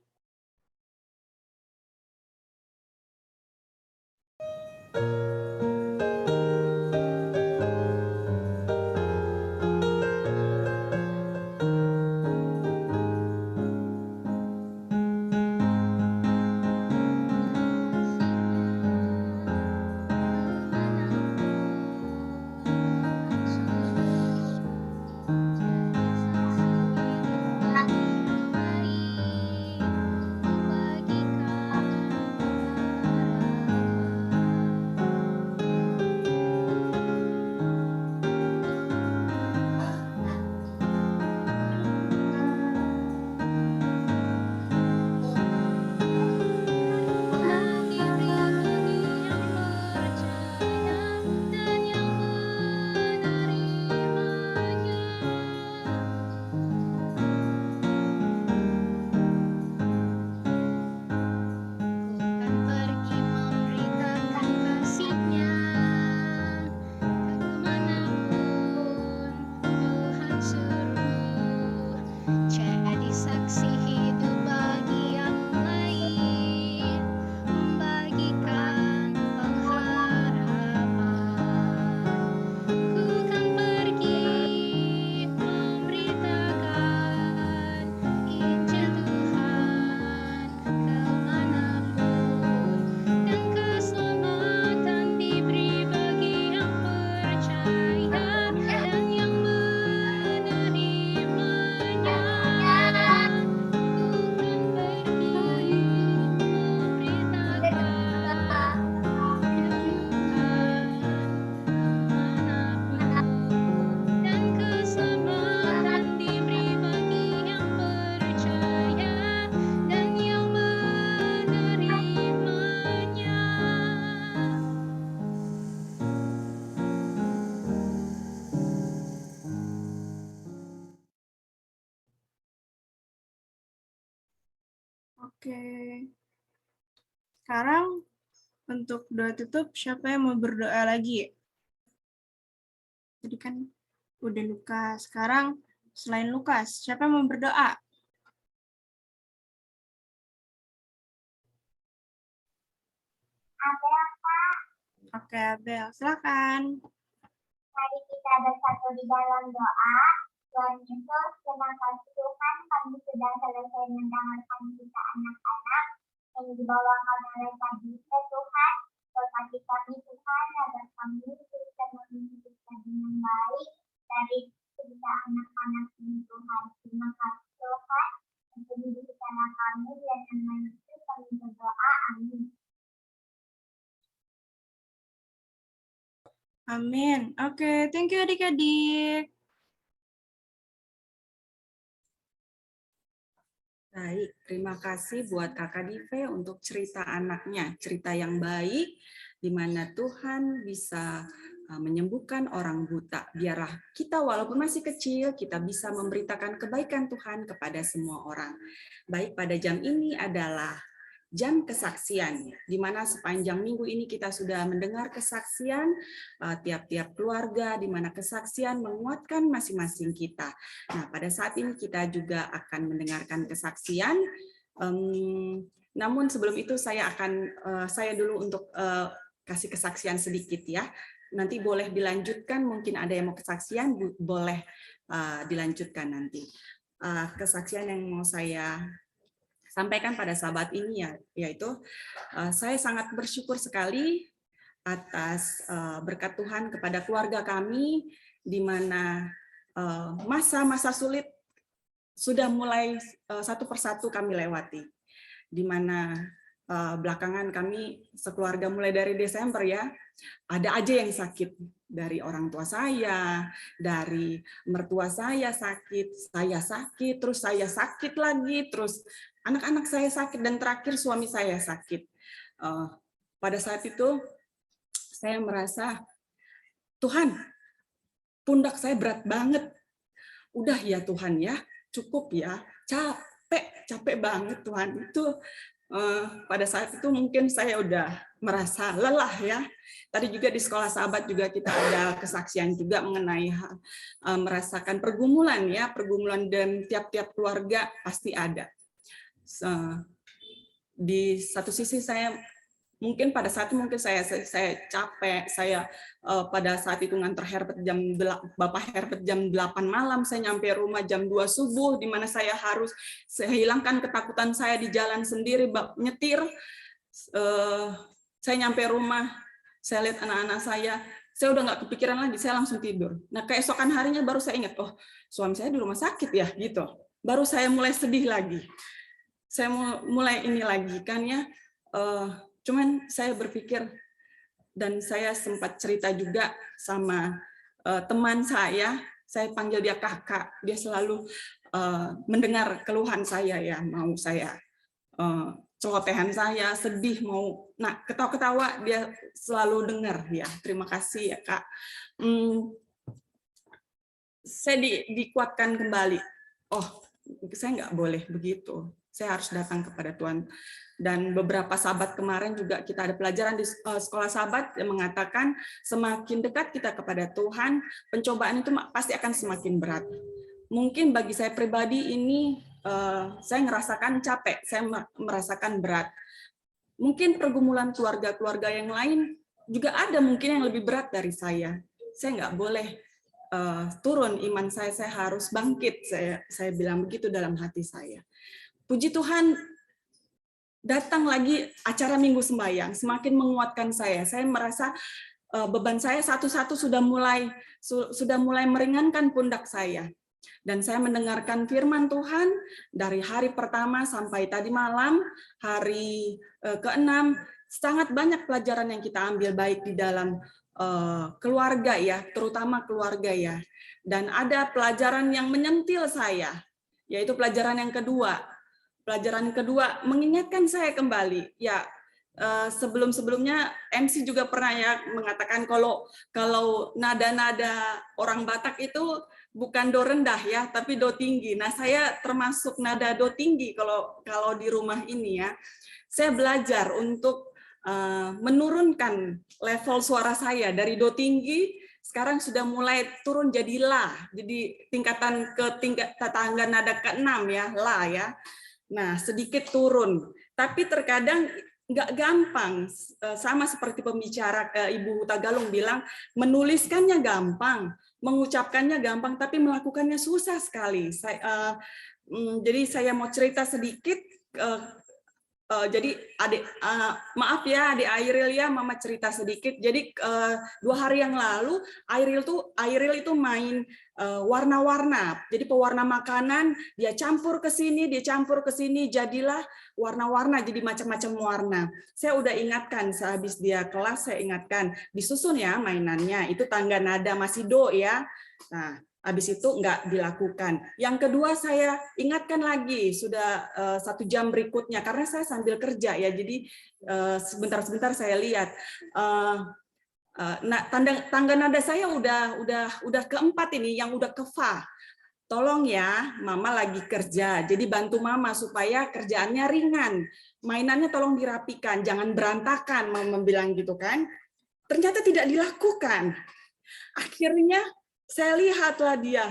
Oke. Sekarang untuk doa tutup, siapa yang mau berdoa lagi? Jadi kan udah Lukas. Sekarang selain Lukas, siapa yang mau berdoa?
Abel, Kak.
Oke, Abel, silakan.
Mari kita bersatu di dalam doa. Tuhan Yesus, terima kasih Tuhan, kami sudah selesai mendengarkan kita anak-anak. yang dibawakan oleh Kadika Tuhan. Berkati kami Tuhan agar kami bisa mengikuti dengan baik dari cerita anak-anak ini Tuhan. Terima kasih Tuhan untuk didikan kami dan nama Yesus kami berdoa. Amin.
Amin. Oke, thank you adik-adik.
Baik, terima kasih buat Kakak Dive untuk cerita anaknya, cerita yang baik, di mana Tuhan bisa menyembuhkan orang buta. Biar kita walaupun masih kecil, kita bisa memberitakan kebaikan Tuhan kepada semua orang. Baik, pada jam ini adalah jam kesaksian, di mana sepanjang minggu ini kita sudah mendengar kesaksian tiap-tiap keluarga, di mana kesaksian menguatkan masing-masing kita. Nah, pada saat ini kita juga akan mendengarkan kesaksian. Namun sebelum itu saya dulu untuk kasih kesaksian sedikit ya. Nanti boleh dilanjutkan, mungkin ada yang mau kesaksian, boleh dilanjutkan nanti. Kesaksian yang mau saya sampaikan pada sahabat ini yaitu saya sangat bersyukur sekali atas berkat Tuhan kepada keluarga kami, di mana masa-masa sulit sudah mulai satu persatu kami lewati, di mana belakangan kami sekeluarga mulai dari Desember ya, ada aja yang sakit, dari orang tua saya, dari mertua saya sakit, terus saya sakit lagi, terus anak-anak saya sakit, dan terakhir suami saya sakit. Pada saat itu saya merasa, Tuhan, pundak saya berat banget. Udah ya Tuhan ya, cukup ya, capek banget Tuhan. Itu pada saat itu mungkin saya udah merasa lelah ya. Tadi juga di sekolah sahabat juga kita ada kesaksian juga mengenai merasakan pergumulan ya, pergumulan dan tiap-tiap keluarga pasti ada. Di satu sisi saya mungkin pada saat itu saya capek, saya pada saat itu nganter Herbert Bapak Herbert jam 8 malam, saya nyampe rumah jam 2 subuh, di mana saya harus hilangkan ketakutan saya di jalan sendiri, nyetir. Saya nyampe rumah, saya lihat anak-anak saya udah nggak kepikiran lagi, saya langsung tidur. Nah, keesokan harinya baru saya ingat, oh suami saya di rumah sakit ya, gitu. Baru saya mulai sedih lagi. Saya mulai ini lagi, kan ya. Cuman saya berpikir, dan saya sempat cerita juga sama teman saya panggil dia kakak, dia selalu mendengar keluhan saya ya, mau saya celotehan saya, sedih, mau ketawa-ketawa, dia selalu dengar ya. Terima kasih ya Kak. Saya dikuatkan kembali, oh saya nggak boleh begitu, saya harus datang kepada Tuhan. Dan beberapa sahabat kemarin juga kita ada pelajaran di sekolah sahabat yang mengatakan semakin dekat kita kepada Tuhan, pencobaan itu pasti akan semakin berat. Mungkin bagi saya pribadi ini saya ngerasakan capek, saya merasakan berat. Mungkin pergumulan keluarga-keluarga yang lain juga ada mungkin yang lebih berat dari saya. Saya nggak boleh turun iman saya harus bangkit. Saya bilang begitu dalam hati saya. Puji Tuhan, datang lagi acara Minggu Sembahyang, semakin menguatkan saya. Saya merasa beban saya satu-satu sudah mulai meringankan pundak saya. Dan saya mendengarkan firman Tuhan dari hari pertama sampai tadi malam, hari ke-6, sangat banyak pelajaran yang kita ambil baik di dalam keluarga ya, terutama keluarga ya. Dan ada pelajaran yang menyentil saya, yaitu pelajaran yang kedua. Pelajaran kedua mengingatkan saya kembali, ya sebelum-sebelumnya MC juga pernah ya mengatakan kalau nada-nada orang Batak itu bukan do rendah ya, tapi do tinggi. Nah, saya termasuk nada do tinggi kalau di rumah ini ya. Saya belajar untuk menurunkan level suara saya dari do tinggi, sekarang sudah mulai turun jadi la. Jadi tingkatan tetangga nada ke-6 ya, la ya. Nah, sedikit turun, tapi terkadang nggak gampang. Sama seperti pembicara Ibu Tagalung bilang, menuliskannya gampang, mengucapkannya gampang, tapi melakukannya susah sekali. Jadi saya mau cerita sedikit jadi adik, maaf ya adik Airil ya, mama cerita sedikit. Jadi 2 hari yang lalu Airil itu main warna-warna. Jadi pewarna makanan dia campur ke sini, jadilah warna-warna, jadi macam-macam warna. Saya udah ingatkan sehabis dia kelas, saya ingatkan disusun ya mainannya. Itu tangga nada masih do ya. Nah, habis itu nggak dilakukan. Yang kedua saya ingatkan lagi sudah 1 jam berikutnya karena saya sambil kerja ya, jadi sebentar-sebentar saya lihat. Nah, tangga nada saya udah keempat ini, yang udah ke fa. Tolong ya, mama lagi kerja, jadi bantu mama supaya kerjaannya ringan. Mainannya tolong dirapikan, jangan berantakan, mama bilang gitu kan. Ternyata tidak dilakukan. Akhirnya saya lihatlah dia,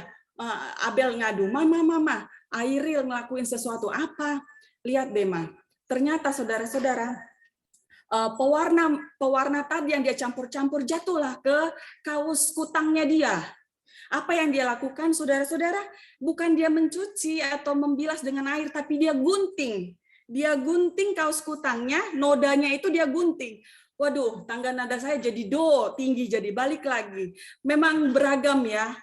Abel ngadu, mama, Airil ngelakuin sesuatu apa? Lihat deh, Ma. Ternyata saudara-saudara, pewarna tadi yang dia campur-campur jatuhlah ke kaos kutangnya dia. Apa yang dia lakukan, saudara-saudara? Bukan dia mencuci atau membilas dengan air, tapi dia gunting. Dia gunting kaos kutangnya, nodanya itu dia gunting. Waduh, tangga nada saya jadi do, tinggi, jadi balik lagi. Memang beragam ya,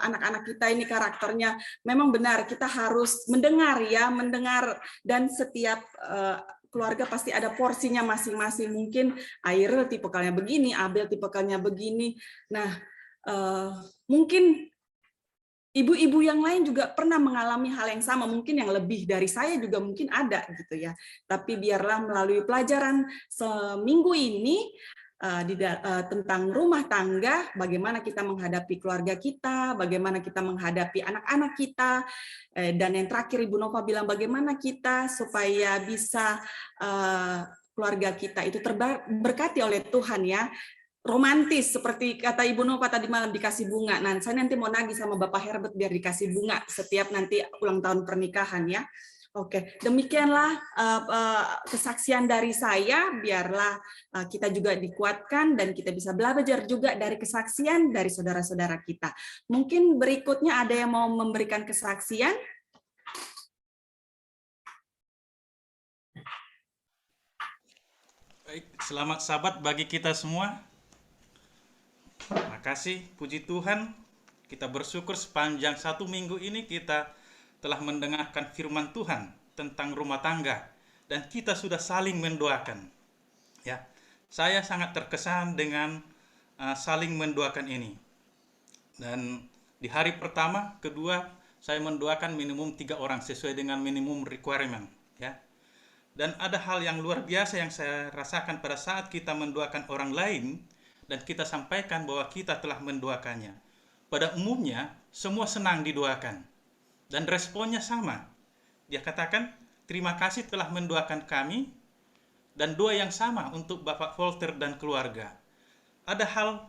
anak-anak kita ini karakternya. Memang benar, kita harus mendengar ya, dan setiap keluarga pasti ada porsinya masing-masing. Mungkin Airil tipikalnya begini, Abel tipikalnya begini. Nah, mungkin ibu-ibu yang lain juga pernah mengalami hal yang sama, mungkin yang lebih dari saya juga mungkin ada gitu ya. Tapi biarlah melalui pelajaran seminggu ini tentang rumah tangga, bagaimana kita menghadapi keluarga kita, bagaimana kita menghadapi anak-anak kita, dan yang terakhir Ibu Nova bilang bagaimana kita supaya bisa keluarga kita itu terberkati oleh Tuhan ya. Romantis seperti kata Ibu Nova tadi malam dikasih bunga. Nah, saya nanti mau nagih sama Bapak Herbert biar dikasih bunga setiap nanti ulang tahun pernikahan ya. Oke, demikianlah kesaksian dari saya. Biarlah kita juga dikuatkan dan kita bisa belajar juga dari kesaksian dari saudara-saudara kita. Mungkin berikutnya ada yang mau memberikan kesaksian.
Baik, selamat Sabat bagi kita semua. Terima kasih, puji Tuhan, kita bersyukur sepanjang 1 minggu ini kita telah mendengarkan firman Tuhan tentang rumah tangga dan kita sudah saling mendoakan. Ya, saya sangat terkesan dengan saling mendoakan ini. Dan di hari pertama, kedua, saya mendoakan minimum 3 orang sesuai dengan minimum requirement. Ya, dan ada hal yang luar biasa yang saya rasakan pada saat kita mendoakan orang lain. Dan kita sampaikan bahwa kita telah mendoakannya. Pada umumnya, semua senang didoakan. Dan responnya sama. Dia katakan, terima kasih telah mendoakan kami, dan doa yang sama untuk Bapak Volter dan keluarga. Ada hal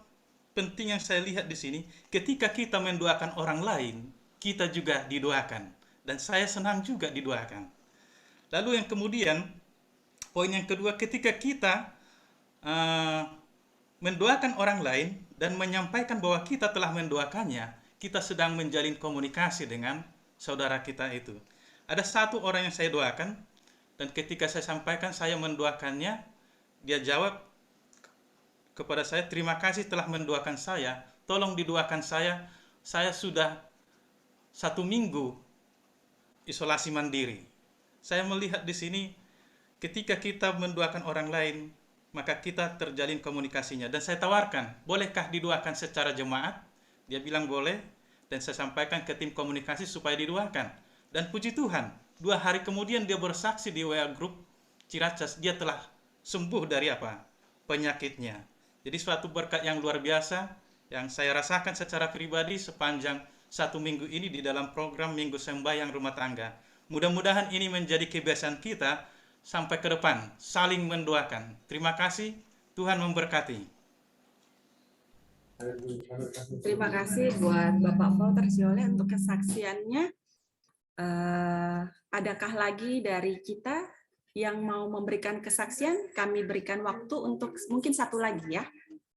penting yang saya lihat di sini, ketika kita mendoakan orang lain, kita juga didoakan. Dan saya senang juga didoakan. Lalu yang kemudian, poin yang kedua, ketika kita mendoakan orang lain dan menyampaikan bahwa kita telah mendoakannya, kita sedang menjalin komunikasi dengan saudara kita itu. Ada 1 orang yang saya doakan, dan ketika saya sampaikan saya mendoakannya, dia jawab kepada saya, terima kasih telah mendoakan saya, tolong didoakan saya sudah 1 minggu isolasi mandiri. Saya melihat di sini, ketika kita mendoakan orang lain, maka kita terjalin komunikasinya. Dan saya tawarkan, bolehkah didoakan secara jemaat? Dia bilang boleh, dan saya sampaikan ke tim komunikasi supaya didoakan. Dan puji Tuhan, 2 hari kemudian dia bersaksi di WA Group Ciracas, dia telah sembuh dari penyakitnya. Jadi suatu berkat yang luar biasa, yang saya rasakan secara pribadi sepanjang 1 minggu ini di dalam program Minggu Sembahyang Rumah Tangga. Mudah-mudahan ini menjadi kebiasaan kita, sampai ke depan, saling mendoakan. Terima kasih, Tuhan memberkati.
Terima kasih buat Bapak Volter Siole untuk kesaksiannya. Adakah lagi dari kita yang mau memberikan kesaksian? Kami berikan waktu untuk mungkin 1 lagi ya.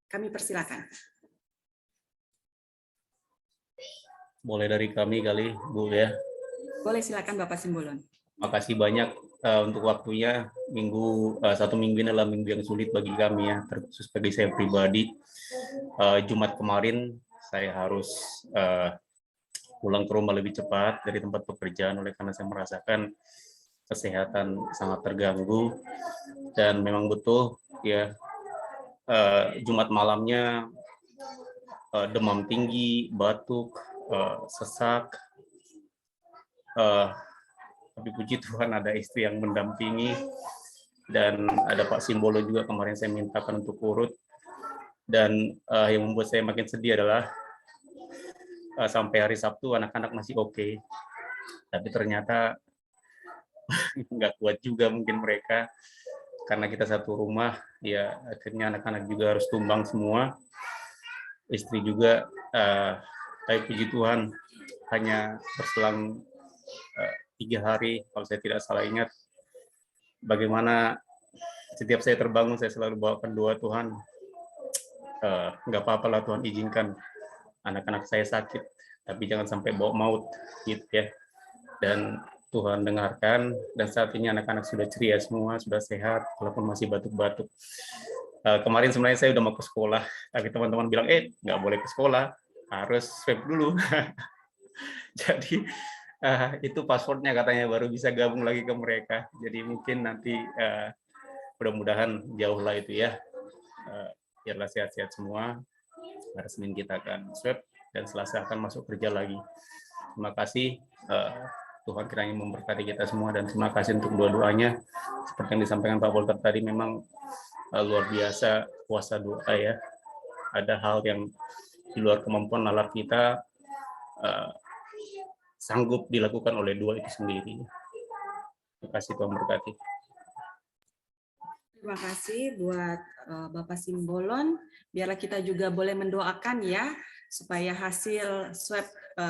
Kami persilakan.
Boleh dari kami kali, Bu ya.
Boleh, silakan Bapak Simbolon.
Makasih banyak untuk waktunya. Satu minggu ini adalah minggu yang sulit bagi kami ya, terkhusus bagi saya pribadi. Jumat kemarin saya harus pulang ke rumah lebih cepat dari tempat pekerjaan oleh karena saya merasakan kesehatan sangat terganggu, dan memang betul ya, Jumat malamnya demam tinggi, batuk, sesak. Tapi puji Tuhan ada istri yang mendampingi, dan ada Pak Simbolo juga kemarin saya mintakan untuk urut. Dan yang membuat saya makin sedih adalah sampai hari Sabtu anak-anak masih oke, tapi ternyata nggak kuat juga mungkin mereka, karena kita satu rumah ya, akhirnya anak-anak juga harus tumbang semua, istri juga. Tapi puji Tuhan hanya berselang 3 hari kalau saya tidak salah ingat, bagaimana setiap saya terbangun saya selalu bawakan doa, Tuhan nggak apa-apa lah Tuhan, izinkan anak-anak saya sakit tapi jangan sampai bawa maut gitu ya. Dan Tuhan dengarkan, dan saat ini anak-anak sudah ceria semua, sudah sehat, walaupun masih batuk-batuk. Kemarin sebenarnya saya udah mau ke sekolah, tapi teman-teman bilang, nggak boleh ke sekolah, harus swab dulu. Jadi itu passwordnya katanya, baru bisa gabung lagi ke mereka. Jadi mungkin nanti mudah-mudahan jauh lah itu ya, biarlah sehat-sehat semua. Hari Senin kita akan swab, dan Selasa akan masuk kerja lagi. Terima kasih. Tuhan kiranya memberkati kita semua, dan terima kasih untuk doa-doanya. Seperti yang disampaikan Pak Walter tadi, memang luar biasa kuasa doa ya. Ada hal yang di luar kemampuan nalar kita, sanggup dilakukan oleh doa itu sendiri. Terima kasih, Tuhan berkati.
Terima kasih buat Bapak Simbolon. Biarlah kita juga boleh mendoakan ya, supaya hasil swab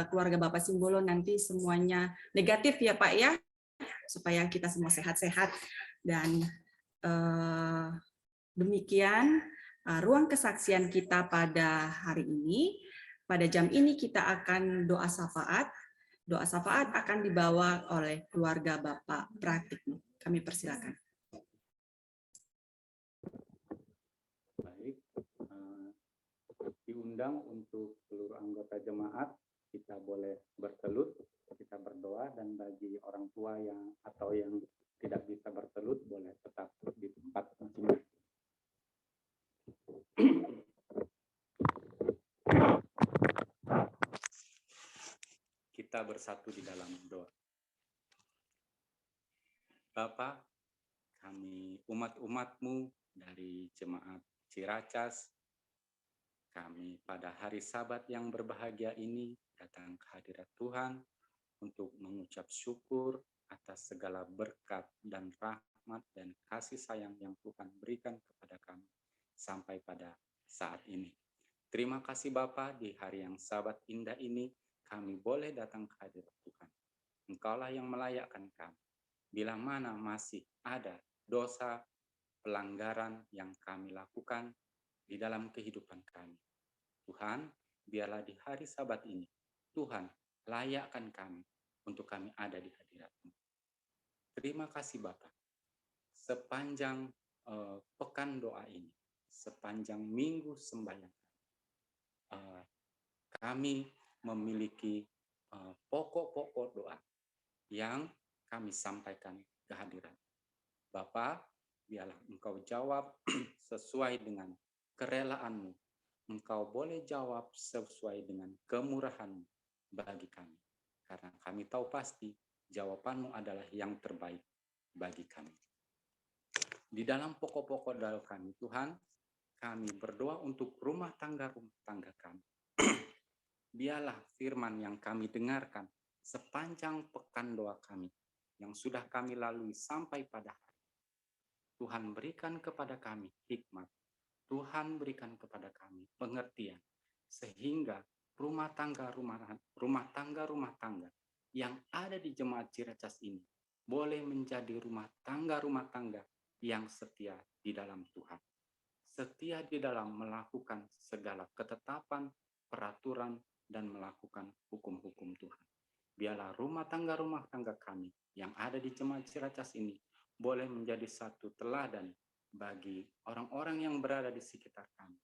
keluarga Bapak Simbolon nanti semuanya negatif ya Pak ya, supaya kita semua sehat-sehat. Dan demikian ruang kesaksian kita pada hari ini. Pada jam ini kita akan doa syafaat. Doa syafaat akan dibawa oleh keluarga Bapak Pratikno. Kami persilakan.
Diundang untuk seluruh anggota jemaat, kita boleh bertelut, kita berdoa, dan bagi orang tua yang atau yang tidak bisa bertelut boleh tetap di tempat masing-masing. Kita bersatu di dalam doa. Bapa, kami umat-umat-Mu dari jemaat Ciracas, kami pada hari Sabat yang berbahagia ini datang ke hadirat Tuhan untuk mengucap syukur atas segala berkat dan rahmat dan kasih sayang yang Tuhan berikan kepada kami sampai pada saat ini. Terima kasih Bapa, di hari yang Sabat indah ini kami boleh datang ke hadirat Tuhan. Engkaulah yang melayakkan kami. Bila mana masih ada dosa, pelanggaran yang kami lakukan di dalam kehidupan kami, Tuhan, biarlah di hari Sabat ini, Tuhan, layakkan kami untuk kami ada di hadirat-Mu. Terima kasih Bapa. Sepanjang pekan doa ini, sepanjang minggu sembahyang, kami memiliki pokok-pokok doa yang kami sampaikan ke hadirat. Bapa, biarlah Engkau jawab sesuai dengan kerelaan-Mu. Engkau boleh jawab sesuai dengan kemurahan-Mu bagi kami. Karena kami tahu pasti jawaban-Mu adalah yang terbaik bagi kami. Di dalam pokok-pokok doa kami, Tuhan, kami berdoa untuk rumah tangga kami. Biarlah firman yang kami dengarkan sepanjang pekan doa kami yang sudah kami lalui sampai pada hari. Tuhan berikan kepada kami hikmat. Tuhan berikan kepada kami pengertian, sehingga rumah tangga yang ada di jemaat Ciracas ini boleh menjadi rumah tangga yang setia di dalam Tuhan. Setia di dalam melakukan segala ketetapan, peraturan, dan melakukan hukum-hukum Tuhan.
biarlah rumah tangga kami yang ada di Jemaat Ciracas ini boleh menjadi satu teladan bagi orang-orang yang berada di sekitar kami,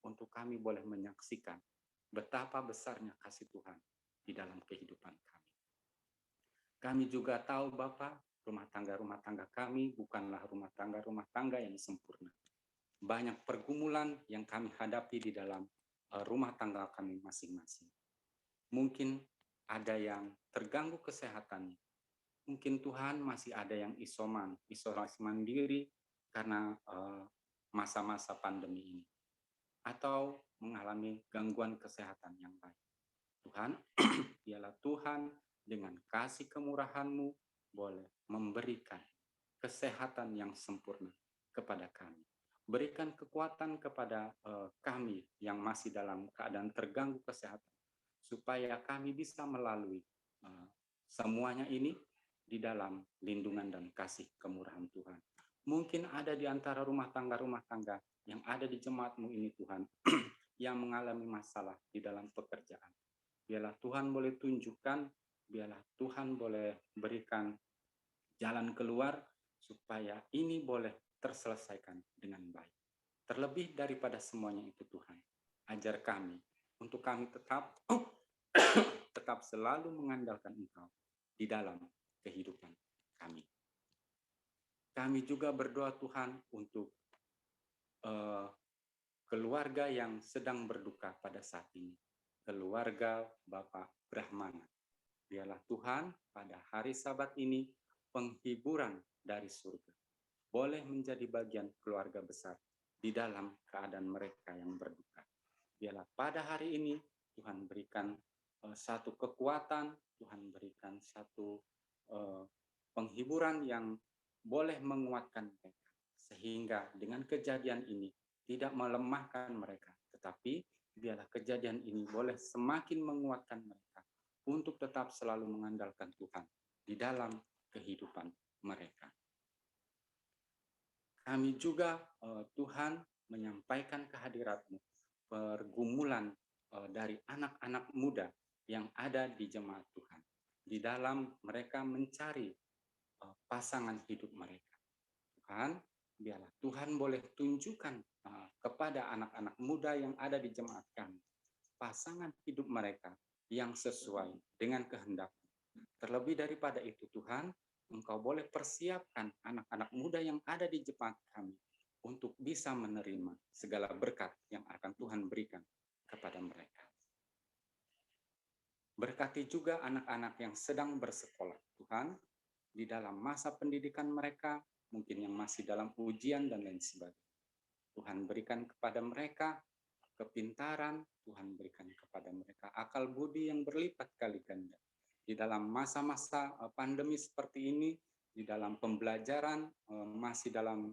untuk kami boleh menyaksikan betapa besarnya kasih Tuhan di dalam kehidupan kami. Kami juga tahu Bapak, rumah tangga kami bukanlah rumah tangga yang sempurna. Banyak pergumulan yang kami hadapi di dalam rumah tangga kami masing-masing. Mungkin ada yang terganggu kesehatannya. Mungkin Tuhan masih ada yang isolasi mandiri karena masa-masa pandemi ini. Atau mengalami gangguan kesehatan yang lain. Tuhan, biarlah Tuhan dengan kasih kemurahan-Mu boleh memberikan kesehatan yang sempurna kepada kami. Berikan kekuatan kepada kami yang masih dalam keadaan terganggu kesehatan, supaya kami bisa melalui semuanya ini di dalam lindungan dan kasih kemurahan Tuhan. Mungkin ada di antara rumah tangga yang ada di jemaat-Mu ini Tuhan, yang mengalami masalah di dalam pekerjaan. Biarlah Tuhan boleh tunjukkan, biarlah Tuhan boleh berikan jalan keluar, supaya ini boleh terselesaikan dengan baik. Terlebih daripada semuanya itu Tuhan, ajar kami untuk kami tetap selalu mengandalkan Engkau di dalam kehidupan kami. Kami juga berdoa Tuhan untuk keluarga yang sedang berduka pada saat ini, keluarga Bapak Brahmana. Biarlah Tuhan pada hari Sabat ini penghiburan dari surga boleh menjadi bagian keluarga besar di dalam keadaan mereka yang berduka. Biarlah pada hari ini Tuhan berikan satu kekuatan, Tuhan berikan satu penghiburan yang boleh menguatkan mereka, sehingga dengan kejadian ini tidak melemahkan mereka, tetapi biarlah kejadian ini boleh semakin menguatkan mereka untuk tetap selalu mengandalkan Tuhan di dalam kehidupan mereka. Kami juga Tuhan menyampaikan kehadirat-Mu, pergumulan dari anak-anak muda yang ada di jemaat Tuhan, di dalam mereka mencari pasangan hidup mereka. Tuhan, biarlah Tuhan boleh tunjukkan kepada anak-anak muda yang ada di jemaat kami pasangan hidup mereka yang sesuai dengan kehendak-Mu. Terlebih daripada itu Tuhan, Engkau boleh persiapkan anak-anak muda yang ada di jemaat kami untuk bisa menerima segala berkat yang akan Tuhan berikan kepada mereka. Berkati juga anak-anak yang sedang bersekolah, Tuhan, di dalam masa pendidikan mereka, mungkin yang masih dalam ujian dan lain sebagainya. Tuhan berikan kepada mereka kepintaran, Tuhan berikan kepada mereka akal budi yang berlipat kali ganda. Di dalam masa-masa pandemi seperti ini, di dalam pembelajaran masih dalam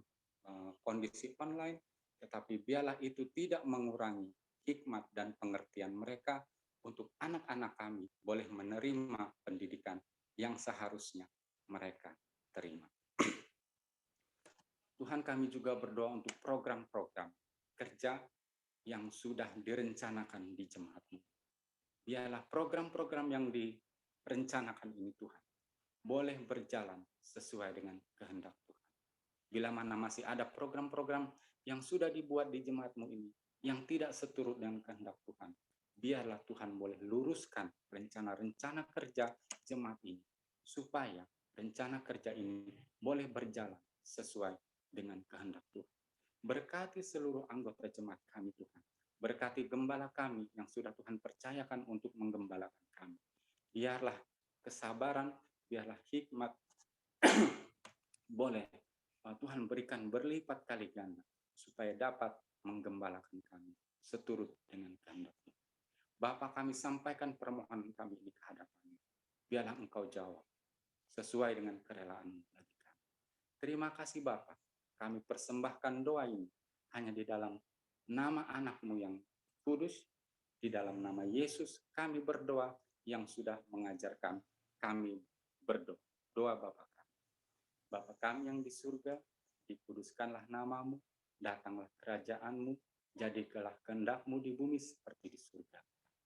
kondisi online, tetapi biarlah itu tidak mengurangi hikmat dan pengertian mereka untuk anak-anak kami boleh menerima pendidikan yang seharusnya mereka terima. Tuhan, kami juga berdoa untuk program-program kerja yang sudah direncanakan di jemaat-Mu. Biarlah program-program yang direncanakan ini Tuhan boleh berjalan sesuai dengan kehendak Tuhan. Bila mana masih ada program-program yang sudah dibuat di jemaat-Mu ini yang tidak seturut dengan kehendak Tuhan, biarlah Tuhan boleh luruskan rencana-rencana kerja jemaat ini, supaya rencana kerja ini boleh berjalan sesuai dengan kehendak Tuhan. Berkati seluruh anggota jemaat kami Tuhan. Berkati gembala kami yang sudah Tuhan percayakan untuk menggembalakan kami. Biarlah kesabaran, biarlah hikmat boleh Tuhan berikan berlipat kali ganda, supaya dapat menggembalakan kami seturut dengan kehendak Tuhan. Bapa, kami sampaikan permohonan kami di kehadapan-Mu. Biarlah Engkau jawab sesuai dengan kerelaan-Mu bagi kami. Terima kasih Bapa. Kami persembahkan doa ini hanya di dalam nama anak-Mu yang kudus, di dalam nama Yesus kami berdoa yang sudah mengajarkan kami berdoa. Doa Bapa kami. Bapa kami yang di surga, dikuduskanlah nama-Mu, datanglah kerajaan-Mu, jadikanlah kehendak-Mu di bumi seperti di surga.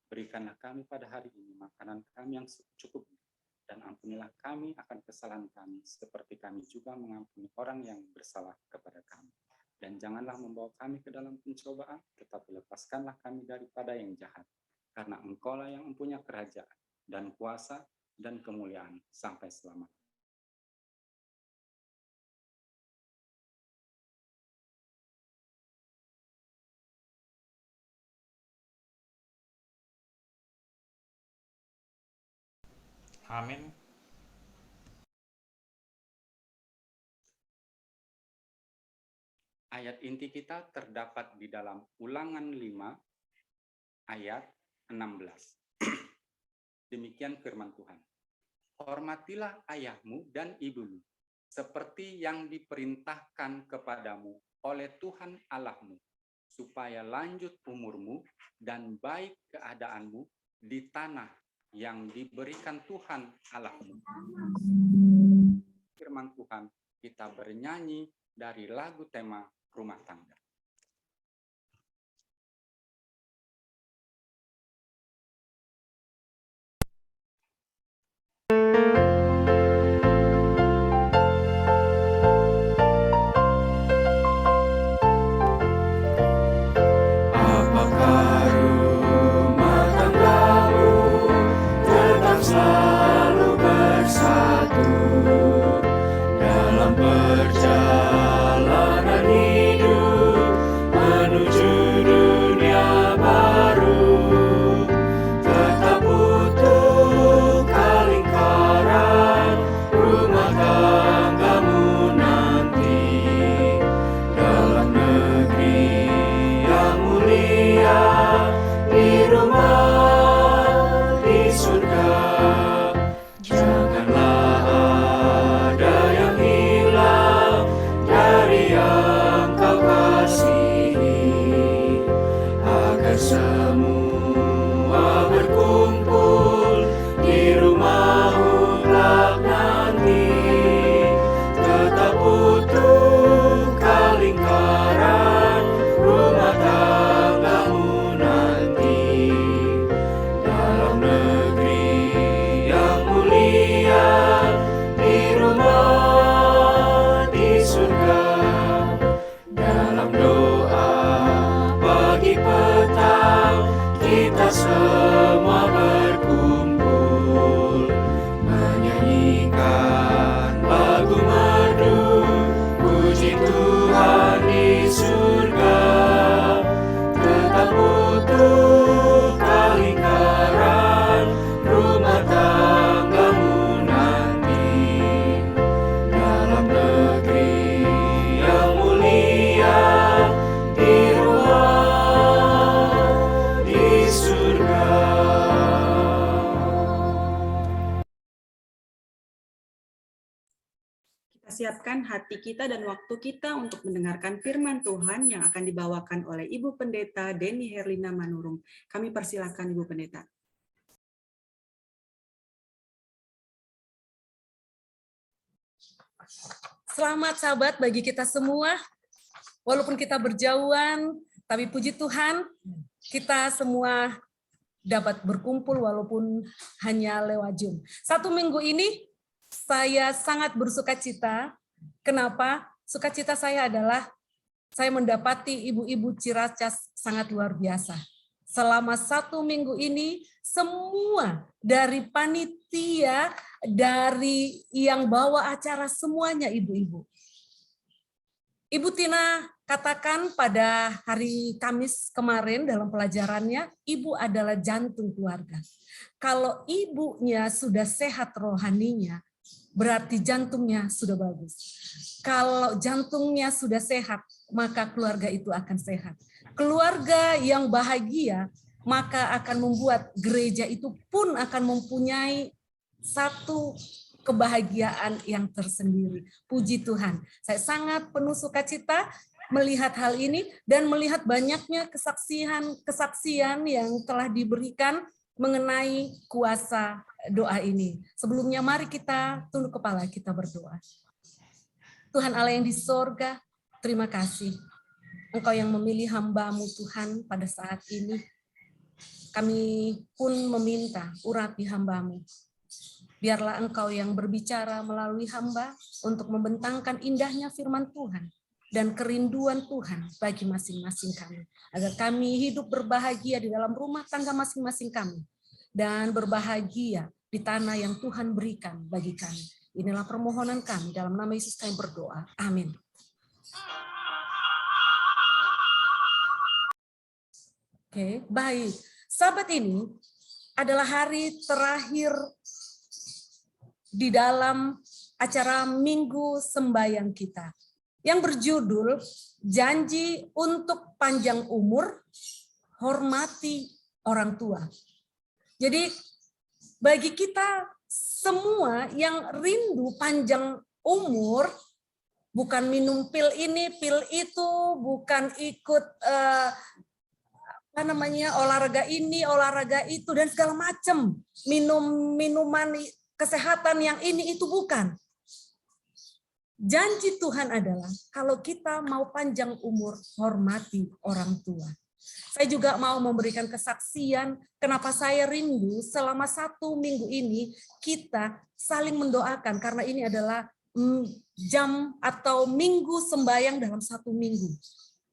Berikanlah kami pada hari ini makanan kami yang secukupnya, Dan ampunilah kami akan kesalahan kami, seperti kami juga mengampuni orang yang bersalah kepada kami. Dan janganlah membawa kami ke dalam pencobaan, tetapi lepaskanlah kami daripada yang jahat. Karena Engkaulah yang mempunyai kerajaan, dan kuasa, dan kemuliaan sampai selamanya.
Amin.
Ayat inti kita terdapat di dalam Ulangan 5 ayat 16. Demikian firman Tuhan. Hormatilah ayahmu dan ibumu, seperti yang diperintahkan kepadamu oleh Tuhan Allahmu, supaya lanjut umurmu dan baik keadaanmu di tanah yang diberikan Tuhan Allahmu. Firman Tuhan, kita bernyanyi dari lagu tema Rumah Tangga.
Apakah rumah tanggamu tetap selalu bersatu dalam perjalanan hidup menuju dunia baru? Tetap utuh lingkaran rumah tanggamu nanti dalam negeri yang mulia, di rumah di surga. Janganlah ada yang hilang dari yang kau kasihi, agar semua berkumpul di rumahmu kelak nanti. Tetap utuh lingkaran rumah tanggamu nanti dalam negeri yang mulia, di rumah di surga. Dalam doa pagi petang kita semua berkumpul menyanyikan lagu merdu puji Tuhan di surga. Tetap utuh lingkaran rumah tanggamu nanti dalam negeri yang mulia, di rumah di surga.
Kita siapkan hati kita dan waktu kita untuk mendengarkan firman Tuhan yang akan dibawakan oleh Ibu Pendeta Denny Herlina Manurung. Kami persilakan Ibu Pendeta.
Selamat sahabat bagi kita semua, walaupun kita berjauhan, tapi puji Tuhan kita semua dapat berkumpul walaupun hanya lewat Zoom. 1 minggu ini saya sangat bersuka cita. Kenapa? Sukacita saya adalah saya mendapati ibu-ibu Ciracas sangat luar biasa. Selama 1 minggu ini, semua dari panitia, dari yang bawa acara, semuanya ibu-ibu. Ibu Tina katakan pada hari Kamis kemarin dalam pelajarannya, ibu adalah jantung keluarga. Kalau ibunya sudah sehat rohaninya, berarti jantungnya sudah bagus. Kalau jantungnya sudah sehat, maka keluarga itu akan sehat. Keluarga yang bahagia, maka akan membuat gereja itu pun akan mempunyai satu kebahagiaan yang tersendiri. Puji Tuhan. Saya sangat penuh sukacita melihat hal ini dan melihat banyaknya kesaksian yang telah diberikan mengenai kuasa doa ini. Sebelumnya mari kita tunduk kepala, kita berdoa. Tuhan Allah yang di sorga, terima kasih. Engkau yang memilih hamba-Mu Tuhan pada saat ini. Kami pun meminta urapi hamba-Mu. Biarlah Engkau yang berbicara melalui hamba untuk membentangkan indahnya firman Tuhan dan kerinduan Tuhan bagi masing-masing kami. Agar kami hidup berbahagia di dalam rumah tangga masing-masing kami. Dan berbahagia di tanah yang Tuhan berikan bagi kami. Inilah permohonan kami, dalam nama Yesus kami berdoa. Amin. Oke, baik. Sahabat, ini adalah hari terakhir di dalam acara Minggu Sembahyang kita yang berjudul Janji untuk Panjang Umur, Hormati Orang Tua. Jadi bagi kita semua yang rindu panjang umur, bukan minum pil ini, pil itu, bukan ikut olahraga ini, olahraga itu, dan segala macam, minuman kesehatan yang ini itu, bukan. Janji Tuhan adalah kalau kita mau panjang umur, hormati orang tua. Saya juga mau memberikan kesaksian kenapa saya rindu selama 1 minggu ini kita saling mendoakan, karena ini adalah jam atau minggu sembahyang dalam 1 minggu.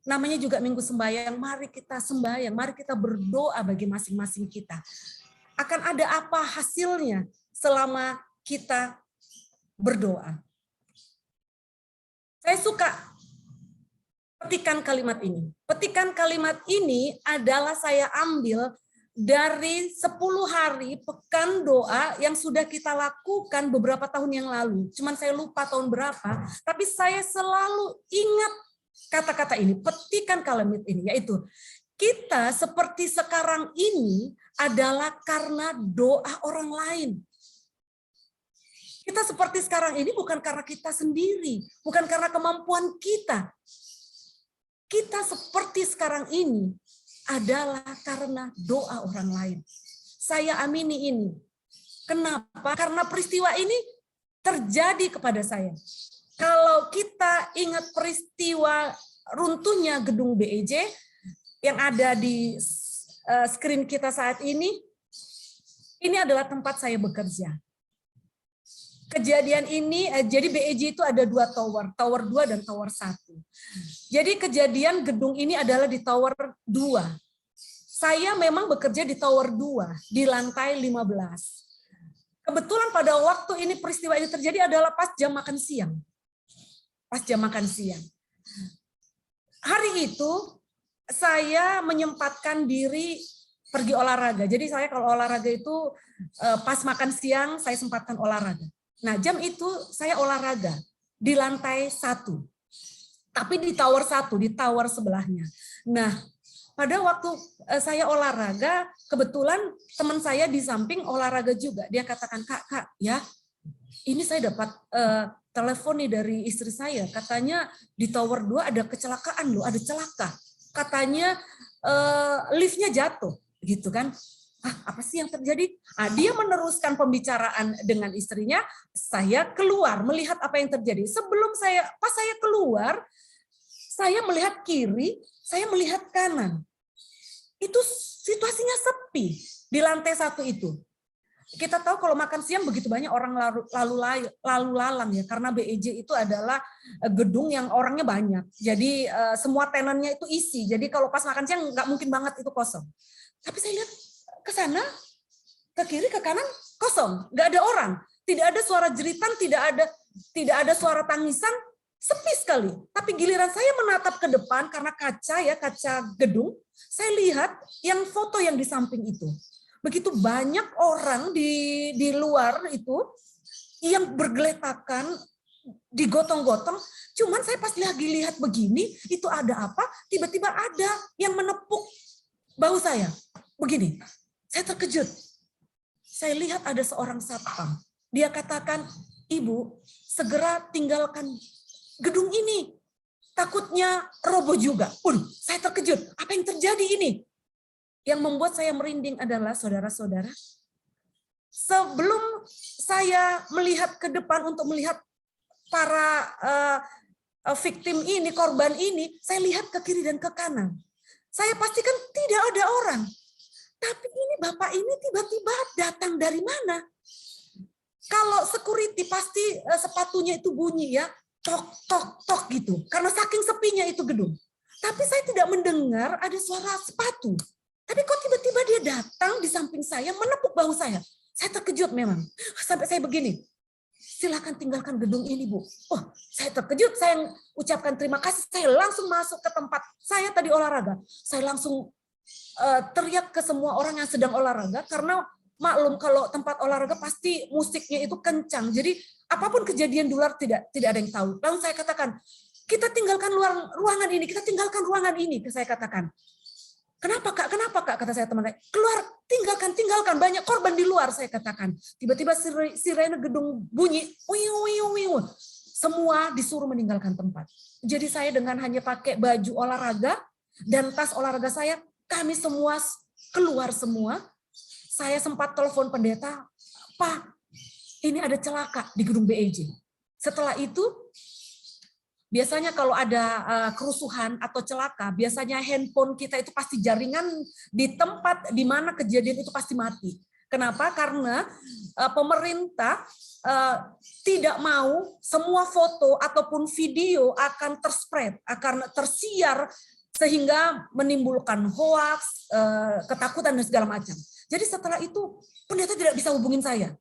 Namanya juga minggu sembahyang, mari kita sembahyang, mari kita berdoa bagi masing-masing kita. Akan ada apa hasilnya selama kita berdoa. Saya suka petikan kalimat ini. Petikan kalimat ini adalah saya ambil dari 10 hari pekan doa yang sudah kita lakukan beberapa tahun yang lalu. Cuman saya lupa tahun berapa, tapi saya selalu ingat kata-kata ini, petikan kalimat ini, yaitu kita seperti sekarang ini adalah karena doa orang lain. Kita seperti sekarang ini bukan karena kita sendiri, bukan karena kemampuan kita. Kita seperti sekarang ini adalah karena doa orang lain. Saya amini ini. Kenapa? Karena peristiwa ini terjadi kepada saya. Kalau kita ingat peristiwa runtuhnya gedung BEJ yang ada di screen kita saat ini adalah tempat saya bekerja. Kejadian ini, jadi BEJ itu ada 2 tower, tower 2 dan tower 1. Jadi kejadian gedung ini adalah di tower 2. Saya memang bekerja di tower 2, di lantai 15. Kebetulan pada waktu ini peristiwa ini terjadi adalah pas jam makan siang. Pas jam makan siang. Hari itu saya menyempatkan diri pergi olahraga. Jadi saya kalau olahraga itu pas makan siang saya sempatkan olahraga. Nah, jam itu saya olahraga di lantai 1. Tapi di tower 1, di tower sebelahnya. Nah, pada waktu saya olahraga, kebetulan teman saya di samping olahraga juga. Dia katakan, Kak, ya, ini saya dapat telepon nih dari istri saya. Katanya di tower 2 ada kecelakaan loh, ada celaka. Katanya liftnya jatuh, gitu kan. Apa sih yang terjadi? Dia meneruskan pembicaraan dengan istrinya, saya keluar melihat apa yang terjadi. Pas saya keluar, saya melihat kiri, saya melihat kanan. Itu situasinya sepi di lantai 1 itu. Kita tahu kalau makan siang begitu banyak orang lalu lalang ya, karena BEJ itu adalah gedung yang orangnya banyak. Jadi semua tenannya itu isi. Jadi kalau pas makan siang nggak mungkin banget itu kosong. Tapi saya lihat ke sana, ke kiri, ke kanan, kosong, nggak ada orang, tidak ada suara jeritan, tidak ada suara tangisan, sepi sekali. Tapi giliran saya menatap ke depan karena kaca gedung, saya lihat yang foto yang di samping itu. Begitu banyak orang di luar itu yang bergeletakan, digotong-gotong. Cuman saya pas lagi lihat begini, itu ada apa? Tiba-tiba ada yang menepuk bahu saya, begini. Saya terkejut. Saya lihat ada seorang satpam. Dia katakan, Ibu, segera tinggalkan gedung ini. Takutnya roboh juga. Saya terkejut. Apa yang terjadi ini? Yang membuat saya merinding adalah, saudara-saudara, sebelum saya melihat ke depan untuk melihat para victim ini, korban ini, saya lihat ke kiri dan ke kanan. Saya pastikan tidak ada orang. Tapi ini Bapak ini tiba-tiba datang dari mana? Kalau security pasti sepatunya itu bunyi ya, tok tok tok gitu. Karena saking sepinya itu gedung. Tapi saya tidak mendengar ada suara sepatu. Tapi kok tiba-tiba dia datang di samping saya, menepuk bahu saya. Saya terkejut memang. Sampai saya begini, silakan tinggalkan gedung ini, Bu. Oh, saya terkejut, saya ucapkan terima kasih. Saya langsung masuk ke tempat saya tadi olahraga. Saya langsung teriak ke semua orang yang sedang olahraga, karena maklum kalau tempat olahraga pasti musiknya itu kencang. Jadi apapun kejadian di luar tidak ada yang tahu. Lalu saya katakan, kita tinggalkan ruangan ini, kita tinggalkan ruangan ini. Saya katakan, kenapa kak? Kenapa kak? Kata saya teman saya, keluar, tinggalkan, banyak korban di luar. Saya katakan, tiba-tiba sirene gedung bunyi, semua disuruh meninggalkan tempat. Jadi saya dengan hanya pakai baju olahraga dan tas olahraga saya, kami semua keluar semua. Saya sempat telepon pendeta, Pak, ini ada celaka di gedung BEJ. Setelah itu, biasanya kalau ada kerusuhan atau celaka, biasanya handphone kita itu pasti jaringan di tempat di mana kejadian itu pasti mati. Kenapa? Karena pemerintah tidak mau semua foto ataupun video akan terspread, akan tersiar sehingga menimbulkan hoaks, ketakutan dan segala macam. Jadi setelah itu pendeta tidak bisa hubungin saya.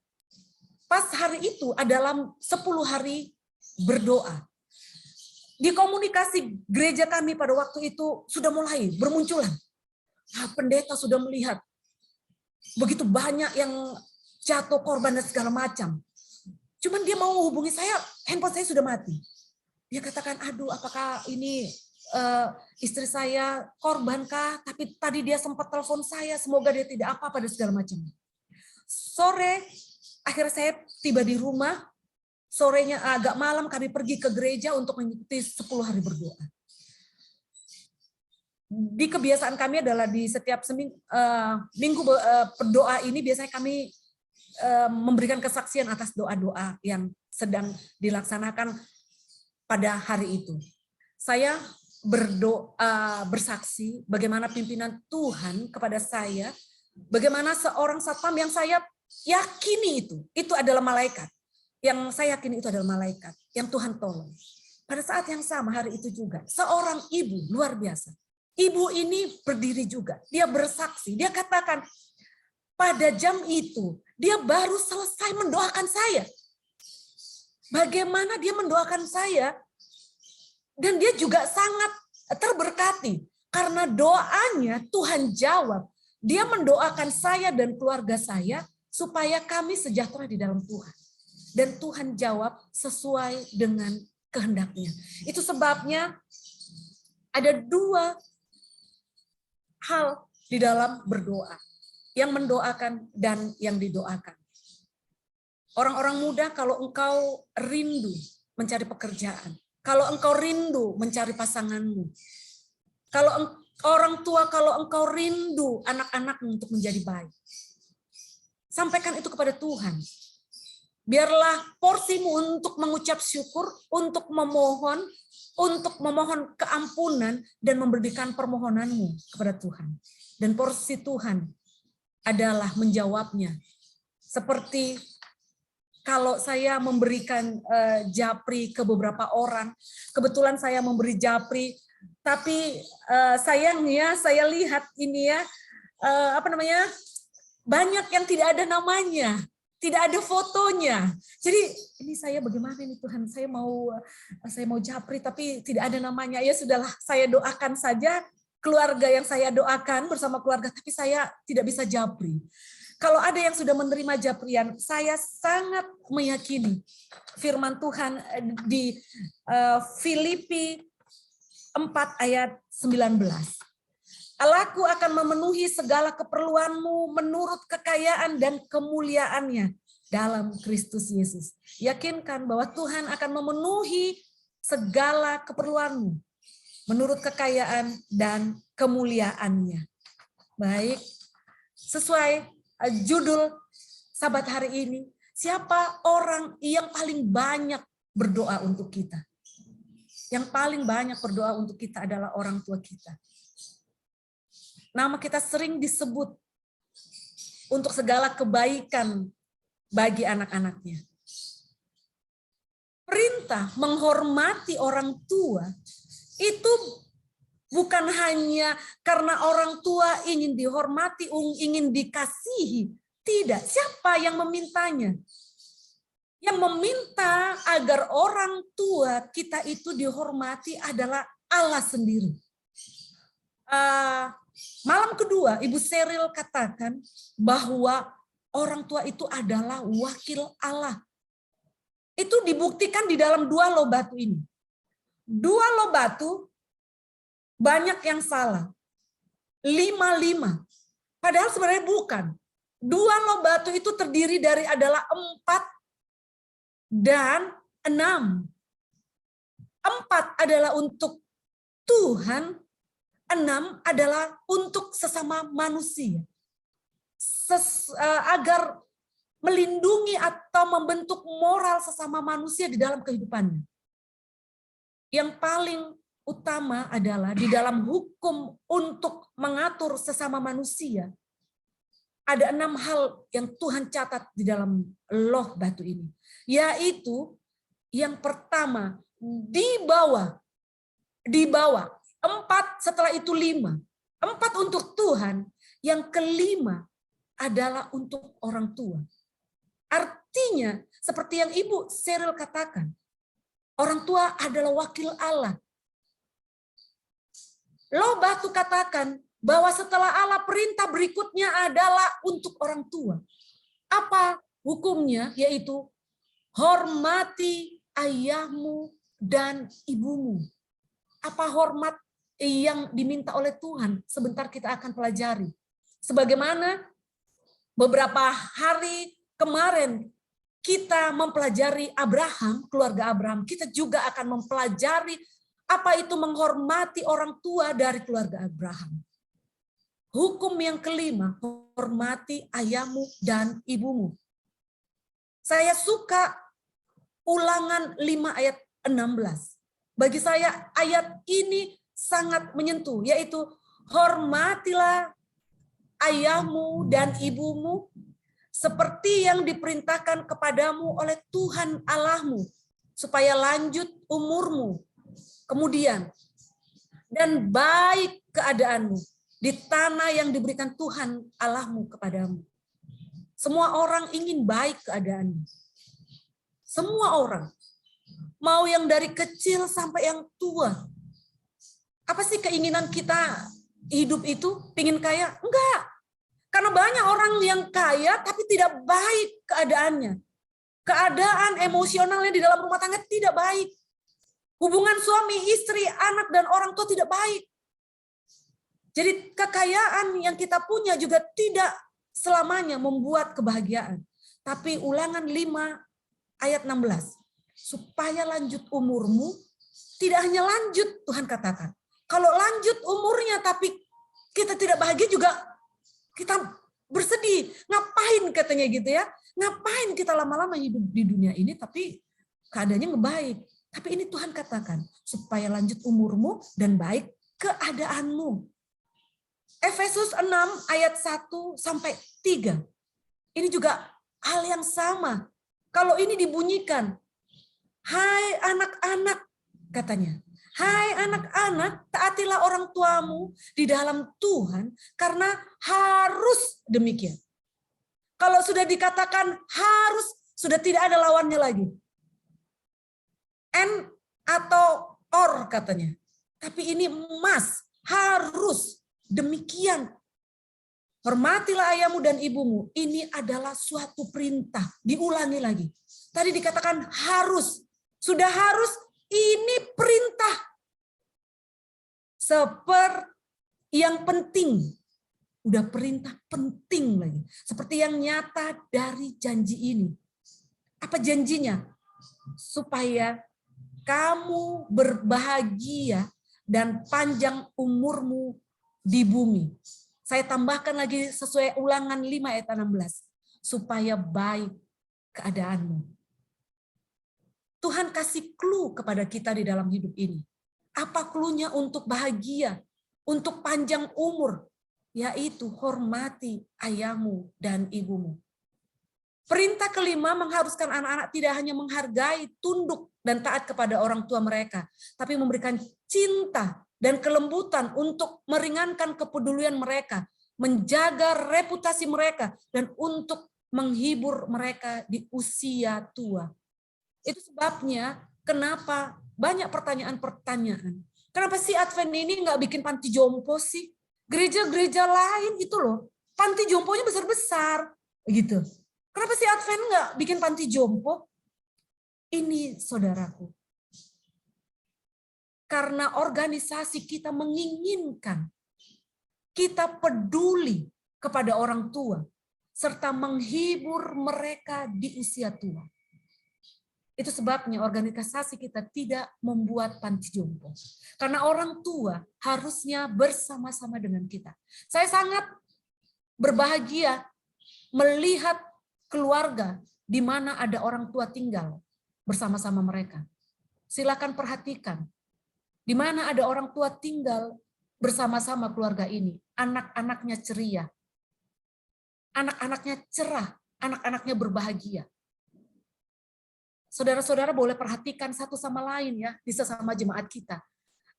Pas hari itu adalah 10 hari berdoa. Di komunikasi gereja kami pada waktu itu sudah mulai bermunculan. Nah, pendeta sudah melihat begitu banyak yang jatuh korban dan segala macam. Cuman dia mau hubungi saya, handphone saya sudah mati. Dia katakan, aduh apakah ini istri saya korbankah? Tapi tadi dia sempat telepon saya, semoga dia tidak apa-apa dan segala macam. Sore, akhirnya saya tiba di rumah. Sorenya agak malam kami pergi ke gereja untuk mengikuti 10 hari berdoa. Di kebiasaan kami adalah di setiap minggu berdoa ini biasanya kami memberikan kesaksian atas doa-doa yang sedang dilaksanakan pada hari itu. Saya berdoa, bersaksi bagaimana pimpinan Tuhan kepada saya, bagaimana seorang satpam yang saya yakini itu adalah malaikat. Yang saya yakini itu adalah malaikat yang Tuhan tolong. Pada saat yang sama hari itu juga, seorang ibu luar biasa. Ibu ini berdiri juga, dia bersaksi, dia katakan pada jam itu dia baru selesai mendoakan saya. Bagaimana dia mendoakan saya? Dan dia juga sangat terberkati karena doanya Tuhan jawab. Dia mendoakan saya dan keluarga saya supaya kami sejahtera di dalam Tuhan. Dan Tuhan jawab sesuai dengan kehendaknya. Itu sebabnya ada 2 hal di dalam berdoa. Yang mendoakan dan yang didoakan. Orang-orang muda, kalau engkau rindu mencari pekerjaan, kalau engkau rindu mencari pasanganmu, kalau orang tua, kalau engkau rindu anak-anakmu untuk menjadi baik, sampaikan itu kepada Tuhan. Biarlah porsimu untuk mengucap syukur, untuk memohon keampunan dan memberikan permohonanmu kepada Tuhan. Dan porsi Tuhan adalah menjawabnya. Seperti kalau saya memberikan japri ke beberapa orang, kebetulan saya memberi japri, tapi sayangnya saya lihat ini ya, banyak yang tidak ada namanya, tidak ada fotonya. Jadi ini saya bagaimana ini Tuhan, saya mau japri tapi tidak ada namanya. Ya sudahlah, saya doakan saja keluarga yang saya doakan bersama keluarga, tapi saya tidak bisa japri. Kalau ada yang sudah menerima japrian, saya sangat meyakini firman Tuhan di Filipi 4 ayat 19. Allahku akan memenuhi segala keperluanmu menurut kekayaan dan kemuliaannya dalam Kristus Yesus. Yakinkan bahwa Tuhan akan memenuhi segala keperluanmu menurut kekayaan dan kemuliaannya. Baik, sesuai judul Sabat hari ini, siapa orang yang paling banyak berdoa untuk kita? Yang paling banyak berdoa untuk kita adalah orang tua kita. Nama kita sering disebut untuk segala kebaikan bagi anak-anaknya. Perintah menghormati orang tua itu bukan hanya karena orang tua ingin dihormati, ingin dikasihi. Tidak, siapa yang memintanya? Yang meminta agar orang tua kita itu dihormati adalah Allah sendiri. Malam kedua, Ibu Seril katakan bahwa orang tua itu adalah wakil Allah. Itu dibuktikan di dalam 2 loh batu ini. 2 loh batu, banyak yang salah. 5-5. Padahal sebenarnya bukan. 2 loh batu itu terdiri dari adalah 4 dan 6. 4 adalah untuk Tuhan, 6 adalah untuk sesama manusia. Agar melindungi atau membentuk moral sesama manusia di dalam kehidupannya. Yang paling utama adalah di dalam hukum untuk mengatur sesama manusia. Ada 6 hal yang Tuhan catat di dalam loh batu ini. Yaitu yang pertama, di bawah 4, setelah itu 5. 4 untuk Tuhan, yang kelima adalah untuk orang tua. Artinya, seperti yang Ibu Seril katakan, orang tua adalah wakil Allah. Loh batu katakan bahwa setelah Allah, perintah berikutnya adalah untuk orang tua. Apa hukumnya? Yaitu hormati ayahmu dan ibumu. Apa hormat yang diminta oleh Tuhan? Sebentar kita akan pelajari. Sebagaimana beberapa hari kemarin kita mempelajari Abraham, keluarga Abraham, kita juga akan mempelajari apa itu menghormati orang tua dari keluarga Abraham. Hukum yang kelima, hormati ayahmu dan ibumu. Saya suka Ulangan 5 ayat 16. Bagi saya ayat ini sangat menyentuh, yaitu hormatilah ayahmu dan ibumu seperti yang diperintahkan kepadamu oleh Tuhan Allahmu, supaya lanjut umurmu. Kemudian, dan baik keadaanmu di tanah yang diberikan Tuhan Allahmu kepadamu. Semua orang ingin baik keadaannya. Semua orang. Mau yang dari kecil sampai yang tua. Apa sih keinginan kita hidup itu? Pingin kaya? Enggak. Karena banyak orang yang kaya tapi tidak baik keadaannya. Keadaan emosionalnya di dalam rumah tangga tidak baik. Hubungan suami, istri, anak, dan orang tua tidak baik. Jadi kekayaan yang kita punya juga tidak selamanya membuat kebahagiaan. Tapi Ulangan 5 ayat 16. Supaya lanjut umurmu, tidak hanya lanjut, Tuhan katakan. Kalau lanjut umurnya tapi kita tidak bahagia juga, kita bersedih. Ngapain katanya gitu ya? Ngapain kita lama-lama hidup di dunia ini tapi keadaannya ngebaik. Tapi ini Tuhan katakan, supaya lanjut umurmu dan baik keadaanmu. Efesus 6 ayat 1 sampai 3. Ini juga hal yang sama. Kalau ini dibunyikan, hai anak-anak, katanya. Hai anak-anak, taatilah orang tuamu di dalam Tuhan, karena harus demikian. Kalau sudah dikatakan harus, sudah tidak ada lawannya lagi. And atau or katanya. Tapi ini must, harus, demikian. Hormatilah ayahmu dan ibumu. Ini adalah suatu perintah. Diulangi lagi. Tadi dikatakan harus. Sudah harus, ini perintah. Seperti yang penting. Udah perintah penting lagi. Seperti yang nyata dari janji ini. Apa janjinya? Supaya kamu berbahagia dan panjang umurmu di bumi. Saya tambahkan lagi sesuai Ulangan 5 ayat 16. Supaya baik keadaanmu. Tuhan kasih clue kepada kita di dalam hidup ini. Apa cluenya untuk bahagia, untuk panjang umur? Yaitu hormati ayahmu dan ibumu. Perintah kelima mengharuskan anak-anak tidak hanya menghargai, tunduk, dan taat kepada orang tua mereka, tapi memberikan cinta dan kelembutan untuk meringankan kepedulian mereka, menjaga reputasi mereka, dan untuk menghibur mereka di usia tua. Itu sebabnya kenapa banyak pertanyaan-pertanyaan. Kenapa sih Advent ini nggak bikin panti jompo sih? Gereja-gereja lain itu loh, panti jomponya besar-besar, gitu. Kenapa sih Advent nggak bikin panti jompo? Ini saudaraku, karena organisasi kita menginginkan kita peduli kepada orang tua, serta menghibur mereka di usia tua. Itu sebabnya organisasi kita tidak membuat panti jompo. Karena orang tua harusnya bersama-sama dengan kita. Saya sangat berbahagia melihat keluarga di mana ada orang tua tinggal bersama-sama mereka. Silakan perhatikan, di mana ada orang tua tinggal bersama-sama keluarga ini. Anak-anaknya ceria, anak-anaknya cerah, anak-anaknya berbahagia. Saudara-saudara boleh perhatikan satu sama lain ya di sesama jemaat kita.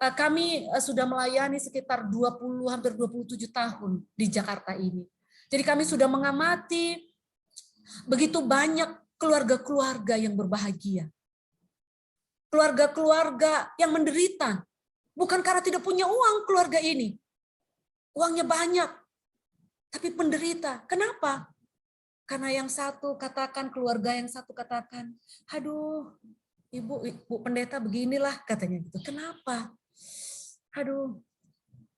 Kami sudah melayani sekitar 20, hampir 27 tahun di Jakarta ini. Jadi kami sudah mengamati begitu banyak keluarga-keluarga yang berbahagia. Keluarga-keluarga yang menderita. Bukan karena tidak punya uang keluarga ini. Uangnya banyak. Tapi penderita. Kenapa? Karena yang satu katakan, keluarga yang satu katakan, aduh, ibu pendeta beginilah katanya gitu. Kenapa? Aduh,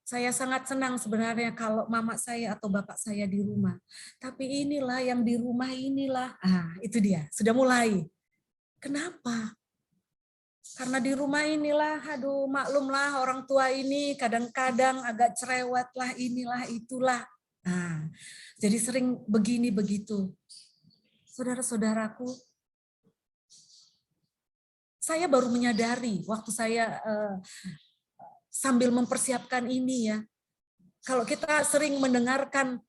saya sangat senang sebenarnya kalau mama saya atau bapak saya di rumah. Tapi inilah yang di rumah inilah. Itu dia, sudah mulai. Kenapa? Karena di rumah inilah, aduh maklumlah orang tua ini kadang-kadang agak cerewet lah, inilah, itulah. Jadi sering begini begitu. Saudara-saudaraku, saya baru menyadari waktu saya sambil mempersiapkan ini ya. Kalau kita sering mendengarkan,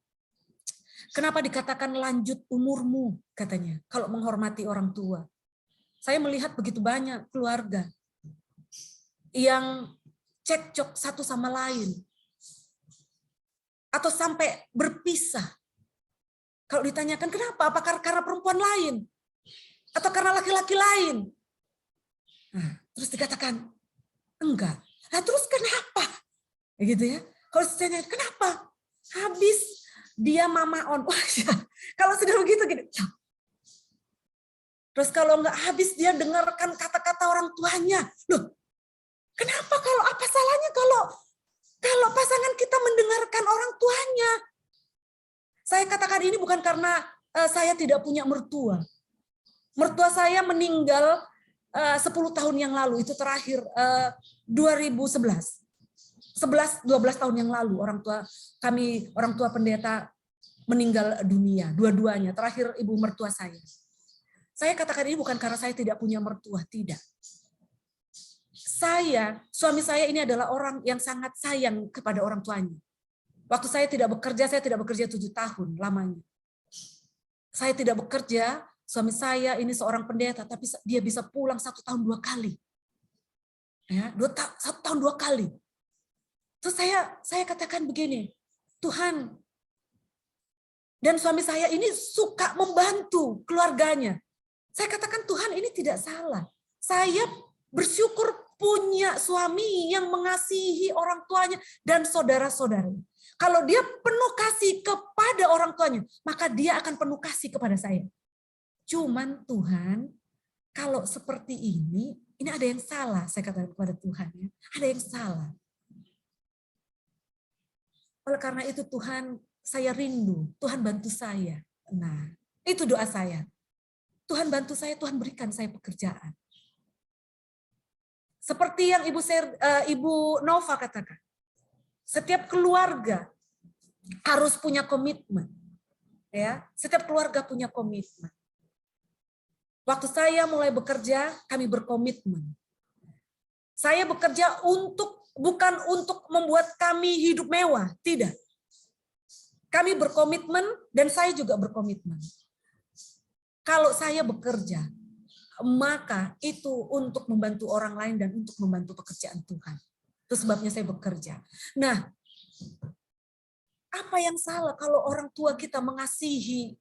kenapa dikatakan lanjut umurmu katanya, kalau menghormati orang tua. Saya melihat begitu banyak keluarga yang cekcok satu sama lain. Atau sampai berpisah. Kalau ditanyakan kenapa? Apakah karena perempuan lain? Atau karena laki-laki lain? Terus dikatakan, enggak. Nah terus kenapa? Gitu ya. Kalau ditanya kenapa? Habis dia mama on. Kalau sudah begitu gini. Terus kalau enggak habis dia dengarkan kata-kata orang tuanya. Loh, kenapa kalau apa salahnya kalau pasangan kita mendengarkan orang tuanya? Saya katakan ini bukan karena saya tidak punya mertua. Mertua saya meninggal 10 tahun yang lalu, itu terakhir 2011. 11-12 tahun yang lalu orang tua pendeta meninggal dunia, dua-duanya. Terakhir ibu mertua saya. Saya katakan ini bukan karena saya tidak punya mertua, tidak. Suami saya ini adalah orang yang sangat sayang kepada orang tuanya. Waktu saya tidak bekerja 7 tahun lamanya. Saya tidak bekerja, suami saya ini seorang pendeta, tapi dia bisa pulang 1 tahun 2 kali. Ya, 1 tahun 2 kali. Terus saya katakan begini, Tuhan, dan suami saya ini suka membantu keluarganya. Saya katakan Tuhan ini tidak salah. Saya bersyukur punya suami yang mengasihi orang tuanya dan saudara-saudaranya. Kalau dia penuh kasih kepada orang tuanya, maka dia akan penuh kasih kepada saya. Cuman Tuhan, kalau seperti ini ada yang salah, saya katakan kepada Tuhan. Ya. Ada yang salah. Oleh karena itu Tuhan, saya rindu, Tuhan bantu saya. Nah, itu doa saya. Tuhan bantu saya, Tuhan berikan saya pekerjaan. Seperti yang Ibu Nova katakan, setiap keluarga harus punya komitmen. Ya, setiap keluarga punya komitmen. Waktu saya mulai bekerja, kami berkomitmen. Saya bekerja bukan untuk membuat kami hidup mewah, tidak. Kami berkomitmen dan saya juga berkomitmen. Kalau saya bekerja, maka itu untuk membantu orang lain dan untuk membantu pekerjaan Tuhan. Itu sebabnya saya bekerja. Nah, apa yang salah kalau orang tua kita mengasihi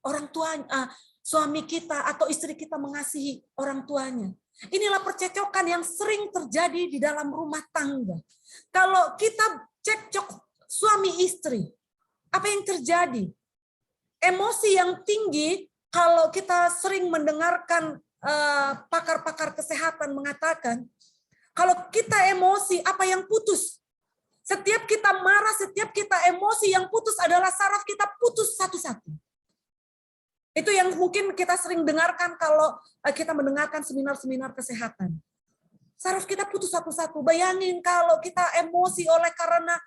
orang tuanya, suami kita atau istri kita mengasihi orang tuanya? Inilah percecokan yang sering terjadi di dalam rumah tangga. Kalau kita cekcok suami istri, apa yang terjadi? Emosi yang tinggi, kalau kita sering mendengarkan pakar-pakar kesehatan mengatakan, kalau kita emosi, apa yang putus? Setiap kita marah, setiap kita emosi, yang putus adalah saraf kita putus satu-satu. Itu yang mungkin kita sering dengarkan kalau kita mendengarkan seminar-seminar kesehatan. Saraf kita putus satu-satu. Bayangin kalau kita emosi oleh karena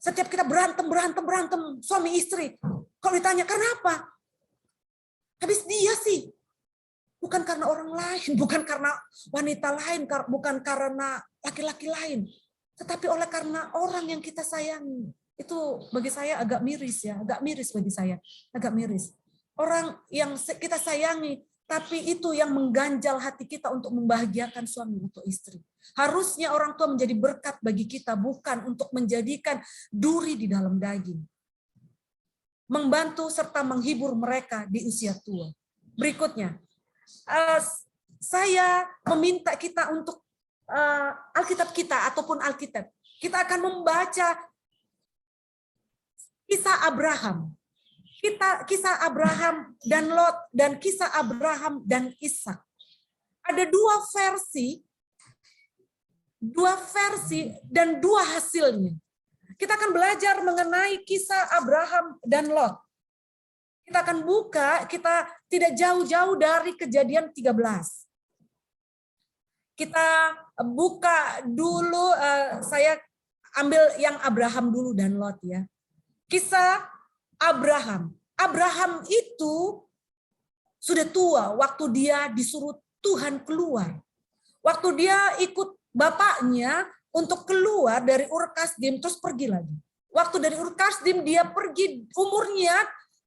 setiap kita berantem, suami istri. Kalau ditanya, kenapa? Habis dia sih. Bukan karena orang lain, bukan karena wanita lain, bukan karena laki-laki lain. Tetapi oleh karena orang yang kita sayangi. Itu bagi saya agak miris ya, agak miris bagi saya. Agak miris. Orang yang kita sayangi, tapi itu yang mengganjal hati kita untuk membahagiakan suami atau istri. Harusnya orang tua menjadi berkat bagi kita, bukan untuk menjadikan duri di dalam daging. Membantu serta menghibur mereka di usia tua. Berikutnya, saya meminta kita untuk Alkitab kita ataupun Alkitab. Kita akan membaca kisah Abraham. Kisah Abraham dan Lot dan kisah Abraham dan Ishak. Ada dua versi dan dua hasilnya. Kita akan belajar mengenai kisah Abraham dan Lot. Kita akan buka, kita tidak jauh-jauh dari Kejadian 13. Kita buka dulu, saya ambil yang Abraham dulu dan Lot ya. Kisah Abraham. Abraham itu sudah tua waktu dia disuruh Tuhan keluar. Waktu dia ikut bapaknya untuk keluar dari Ur Kasdim terus pergi lagi. Waktu dari Ur Kasdim dia pergi, umurnya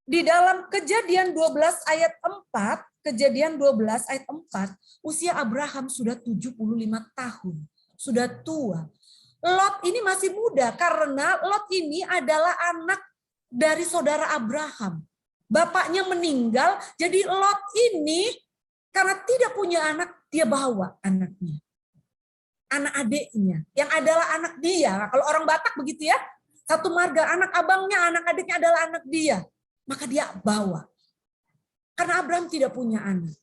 di dalam Kejadian 12 ayat 4, Kejadian 12 ayat 4, usia Abraham sudah 75 tahun. Sudah tua. Lot ini masih muda karena Lot ini adalah anak dari saudara Abraham. Bapaknya meninggal, jadi Lot ini karena tidak punya anak, dia bawa anaknya. Anak adiknya, yang adalah anak dia. Kalau orang Batak begitu ya, satu marga, anak abangnya, anak adiknya adalah anak dia. Maka dia bawa. Karena Abraham tidak punya anak.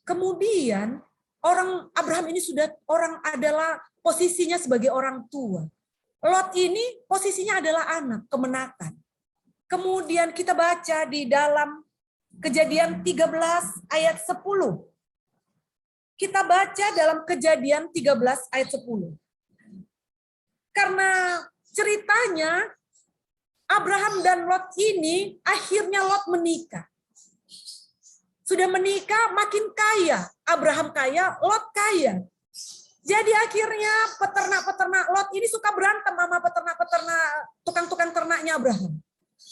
Kemudian orang Abraham ini sudah adalah posisinya sebagai orang tua. Lot ini posisinya adalah anak, kemenakan. Kemudian kita baca di dalam Kejadian 13 ayat 10. Kita baca dalam Kejadian 13 ayat 10. Karena ceritanya Abraham dan Lot ini akhirnya Lot menikah. Sudah menikah makin kaya. Abraham kaya, Lot kaya. Jadi akhirnya peternak-peternak Lot ini suka berantem sama peternak-peternak tukang-tukang ternaknya Abraham.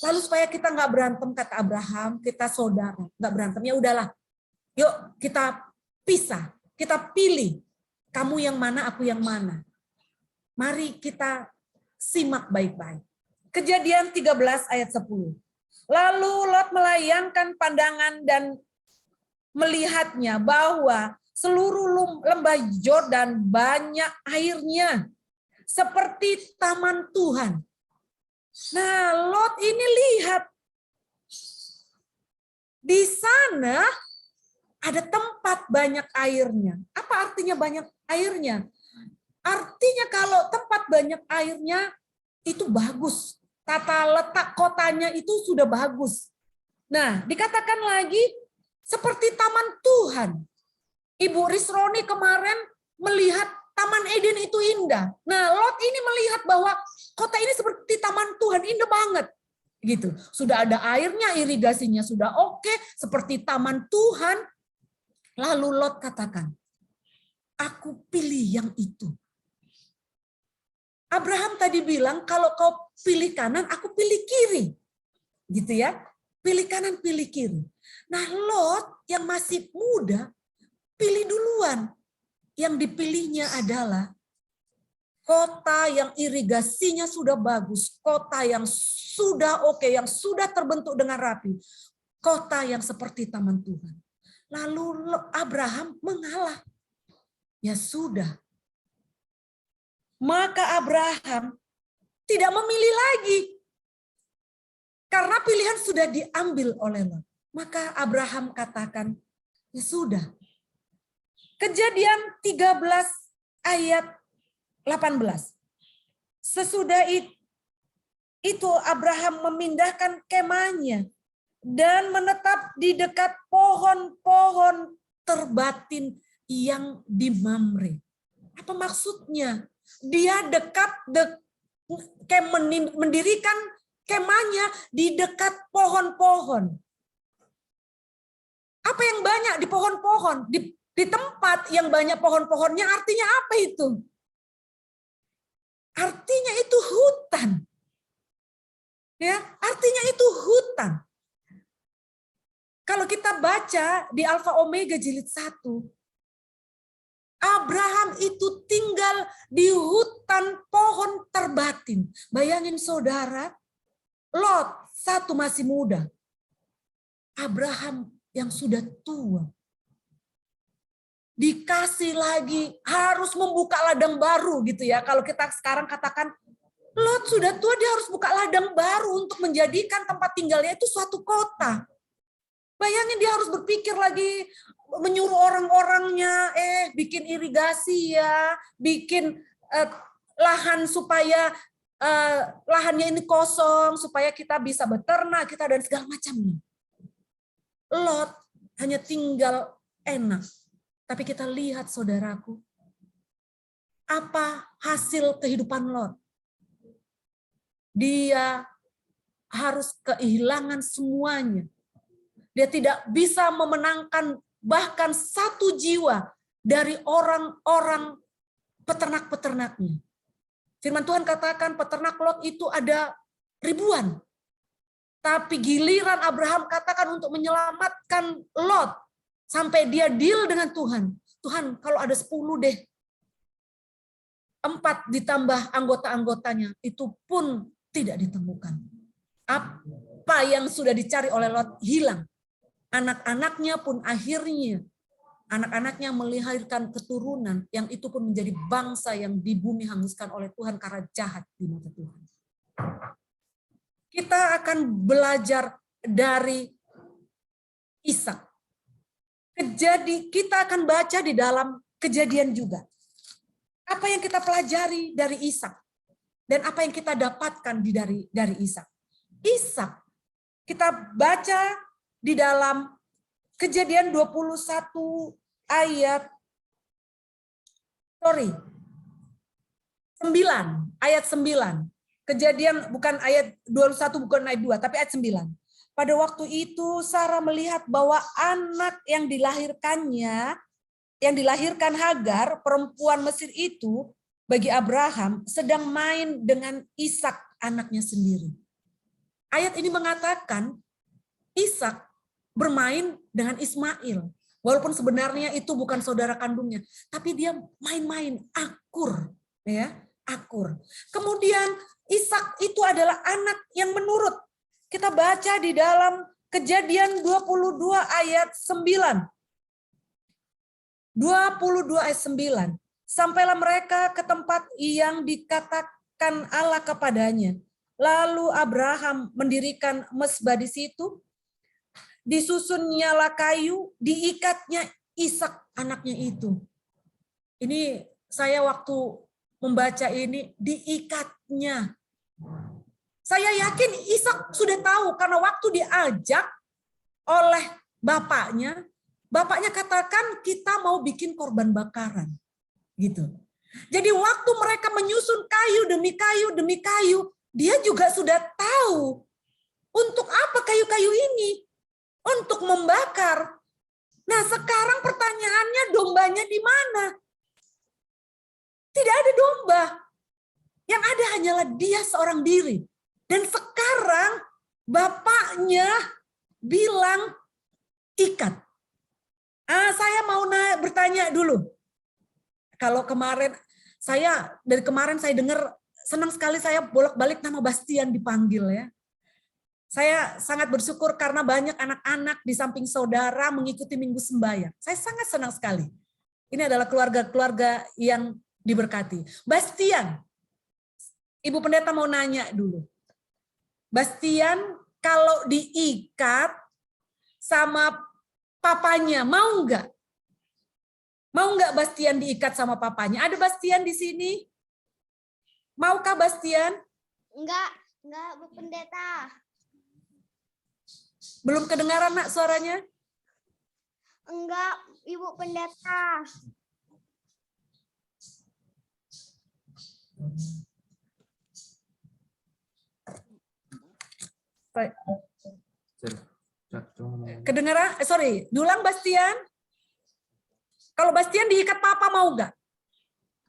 Lalu supaya kita nggak berantem, kata Abraham, kita saudara, nggak berantem, ya udahlah. Yuk kita pisah, kita pilih. Kamu yang mana, aku yang mana. Mari kita simak baik-baik. Kejadian 13 ayat 10. Lalu Lot melayangkan pandangan dan melihatnya bahwa seluruh lembah Yordan banyak airnya, seperti taman Tuhan. Nah, Lot ini lihat di sana ada tempat banyak airnya. Apa artinya banyak airnya? Artinya kalau tempat banyak airnya itu bagus. Tata letak kotanya itu sudah bagus. Nah, dikatakan lagi seperti taman Tuhan. Ibu Risroni kemarin melihat Taman Eden itu indah. Nah, Lot ini melihat bahwa kota ini seperti taman Tuhan, indah banget. Gitu. Sudah ada airnya, irigasinya sudah oke, seperti taman Tuhan. Lalu Lot katakan, aku pilih yang itu. Abraham tadi bilang, kalau kau pilih kanan, aku pilih kiri. Gitu ya. pilih kanan, pilih kiri. Nah, Lot yang masih muda, pilih duluan. Yang dipilihnya adalah kota yang irigasinya sudah bagus, kota yang sudah oke, yang sudah terbentuk dengan rapi, kota yang seperti taman Tuhan. Lalu Abraham mengalah. Ya sudah. Maka Abraham tidak memilih lagi. Karena pilihan sudah diambil oleh Lot. Maka Abraham katakan, ya sudah. Kejadian 13 ayat 18. Sesudah itu Abraham memindahkan kemahnya dan menetap di dekat pohon-pohon terbatin yang di Mamre. Apa maksudnya? Dia mendirikan kemahnya di dekat pohon-pohon. Apa yang banyak di pohon-pohon? Di tempat yang banyak pohon-pohonnya artinya apa itu? Artinya itu hutan. Ya, artinya itu hutan. Kalau kita baca di Alfa Omega jilid 1, Abraham itu tinggal di hutan pohon terbatin. Bayangin saudara, Lot satu masih muda. Abraham yang sudah tua. Dikasih lagi harus membuka ladang baru gitu ya. Kalau kita sekarang katakan Lot sudah tua, dia harus buka ladang baru untuk menjadikan tempat tinggalnya itu suatu kota. Bayangin dia harus berpikir lagi, menyuruh orang-orangnya, bikin irigasi ya, bikin lahan supaya lahannya ini kosong, supaya kita bisa beternak, kita dan segala macamnya. Lot hanya tinggal enak. Tapi kita lihat saudaraku, apa hasil kehidupan Lot? Dia harus kehilangan semuanya. Dia tidak bisa memenangkan bahkan satu jiwa dari orang-orang peternak-peternaknya. Firman Tuhan katakan peternak Lot itu ada ribuan. Tapi giliran Abraham katakan untuk menyelamatkan Lot, sampai dia deal dengan Tuhan. Tuhan, kalau ada 10 deh. 4 ditambah anggota-anggotanya, itu pun tidak ditemukan. Apa yang sudah dicari oleh Lot hilang. Anak-anaknya pun akhirnya, anak-anaknya melahirkan keturunan, yang itu pun menjadi bangsa yang di bumi hanguskan oleh Tuhan karena jahat di mata Tuhan. Kita akan belajar dari Ishak. Kita akan baca di dalam Kejadian juga. Apa yang kita pelajari dari Ishak dan apa yang kita dapatkan dari Ishak. Ishak kita baca di dalam Kejadian 21 ayat 9 ayat 9. Kejadian bukan ayat 21 bukan ayat 2 tapi ayat 9. Pada waktu itu Sarah melihat bahwa anak yang dilahirkan Hagar, perempuan Mesir itu, bagi Abraham, sedang main dengan Ishak, anaknya sendiri. Ayat ini mengatakan, Ishak bermain dengan Ismail. Walaupun sebenarnya itu bukan saudara kandungnya. Tapi dia main-main, akur. Ya, akur. Kemudian Ishak itu adalah anak yang menurut. Kita baca di dalam Kejadian 22 ayat 9. 22 ayat 9. Sampailah mereka ke tempat yang dikatakan Allah kepadanya. Lalu Abraham mendirikan mezbah di situ. Disusunnyalah kayu, diikatnya Ishak anaknya itu. Ini saya waktu membaca ini, diikatnya. Saya yakin Ishak sudah tahu karena waktu diajak oleh bapaknya katakan kita mau bikin korban bakaran. Gitu. Jadi waktu mereka menyusun kayu demi kayu, dia juga sudah tahu untuk apa kayu-kayu ini? Untuk membakar. Nah, sekarang pertanyaannya dombanya di mana? Tidak ada domba. Yang ada hanyalah dia seorang diri. Dan sekarang bapaknya bilang ikat. Saya mau bertanya dulu. Kalau dari kemarin saya dengar, senang sekali saya bolak-balik nama Bastian dipanggil ya. Saya sangat bersyukur karena banyak anak-anak di samping saudara mengikuti Minggu Sembahyang. Saya sangat senang sekali. Ini adalah keluarga-keluarga yang diberkati. Bastian, Ibu Pendeta mau nanya dulu. Bastian, kalau diikat sama papanya, mau nggak? Mau nggak Bastian diikat sama papanya? Ada Bastian di sini? Maukah Bastian?
Enggak, Bu Pendeta.
Belum kedengaran nak suaranya?
Enggak, Ibu Pendeta.
Kedengaran? Diulang Bastian. Kalau Bastian diikat papa mau nggak?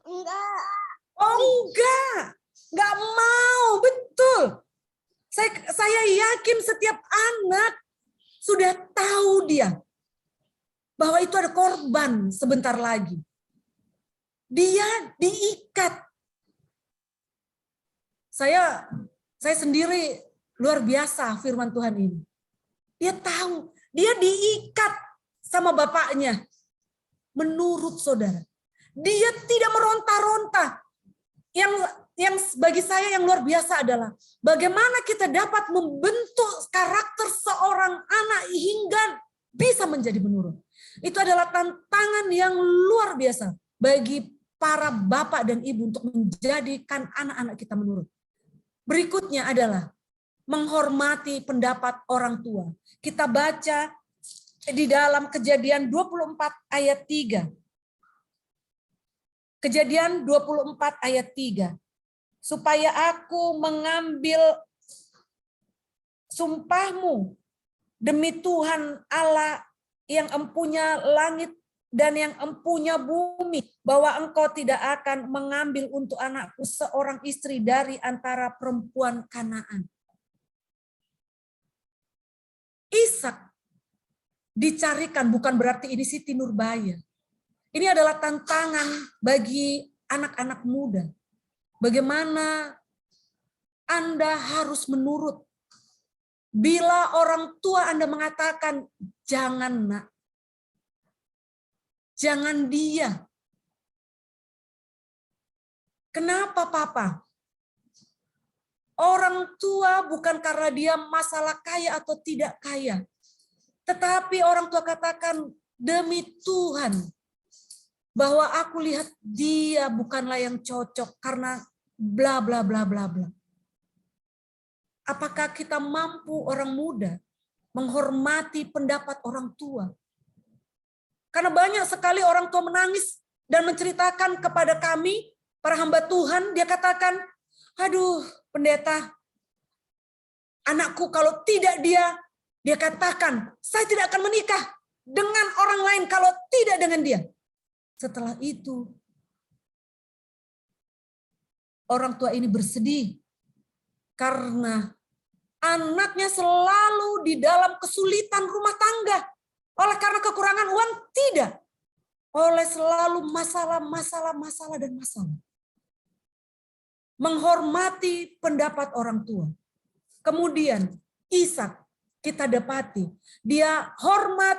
Enggak.
Oh nggak mau, betul. Saya yakin setiap anak sudah tahu dia bahwa itu ada korban sebentar lagi. Dia diikat. Saya sendiri luar biasa firman Tuhan ini. Dia tahu, dia diikat sama bapaknya. Menurut saudara, dia tidak meronta-ronta. Yang bagi saya yang luar biasa adalah bagaimana kita dapat membentuk karakter seorang anak hingga bisa menjadi menurut. Itu adalah tantangan yang luar biasa bagi para bapak dan ibu untuk menjadikan anak-anak kita menurut. Berikutnya adalah menghormati pendapat orang tua. Kita baca di dalam Kejadian 24 ayat 3. Kejadian 24 ayat 3. Supaya aku mengambil sumpahmu demi Tuhan Allah yang empunya langit dan yang empunya bumi, bahwa engkau tidak akan mengambil untuk anakku seorang istri dari antara perempuan Kanaan. Ishak dicarikan bukan berarti ini Siti Nurbaya. Ini adalah tantangan bagi anak-anak muda. Bagaimana Anda harus menurut. Bila orang tua Anda mengatakan, jangan nak, jangan dia. Kenapa Papa? Orang tua bukan karena dia masalah kaya atau tidak kaya. Tetapi orang tua katakan, demi Tuhan, bahwa aku lihat dia bukanlah yang cocok karena bla bla bla bla bla. Apakah kita mampu orang muda menghormati pendapat orang tua? Karena banyak sekali orang tua menangis dan menceritakan kepada kami, para hamba Tuhan, dia katakan, aduh pendeta, anakku kalau tidak dia katakan, saya tidak akan menikah dengan orang lain kalau tidak dengan dia. Setelah itu, orang tua ini bersedih karena anaknya selalu di dalam kesulitan rumah tangga. Oleh karena kekurangan uang, tidak. Oleh selalu masalah dan masalah. Menghormati pendapat orang tua. Kemudian Ishak kita dapati, dia hormat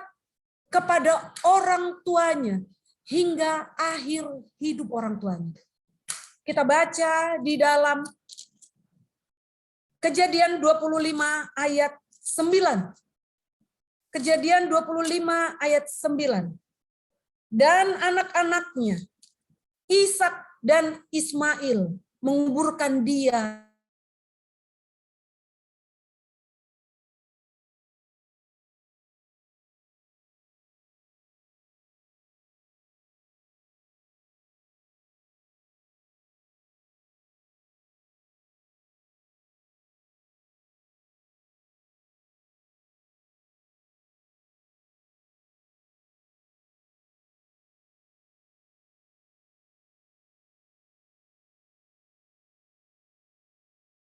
kepada orang tuanya hingga akhir hidup orang tuanya. Kita baca di dalam Kejadian 25 ayat 9. Kejadian 25 ayat 9. Dan anak-anaknya, Ishak dan Ismail, menguburkan dia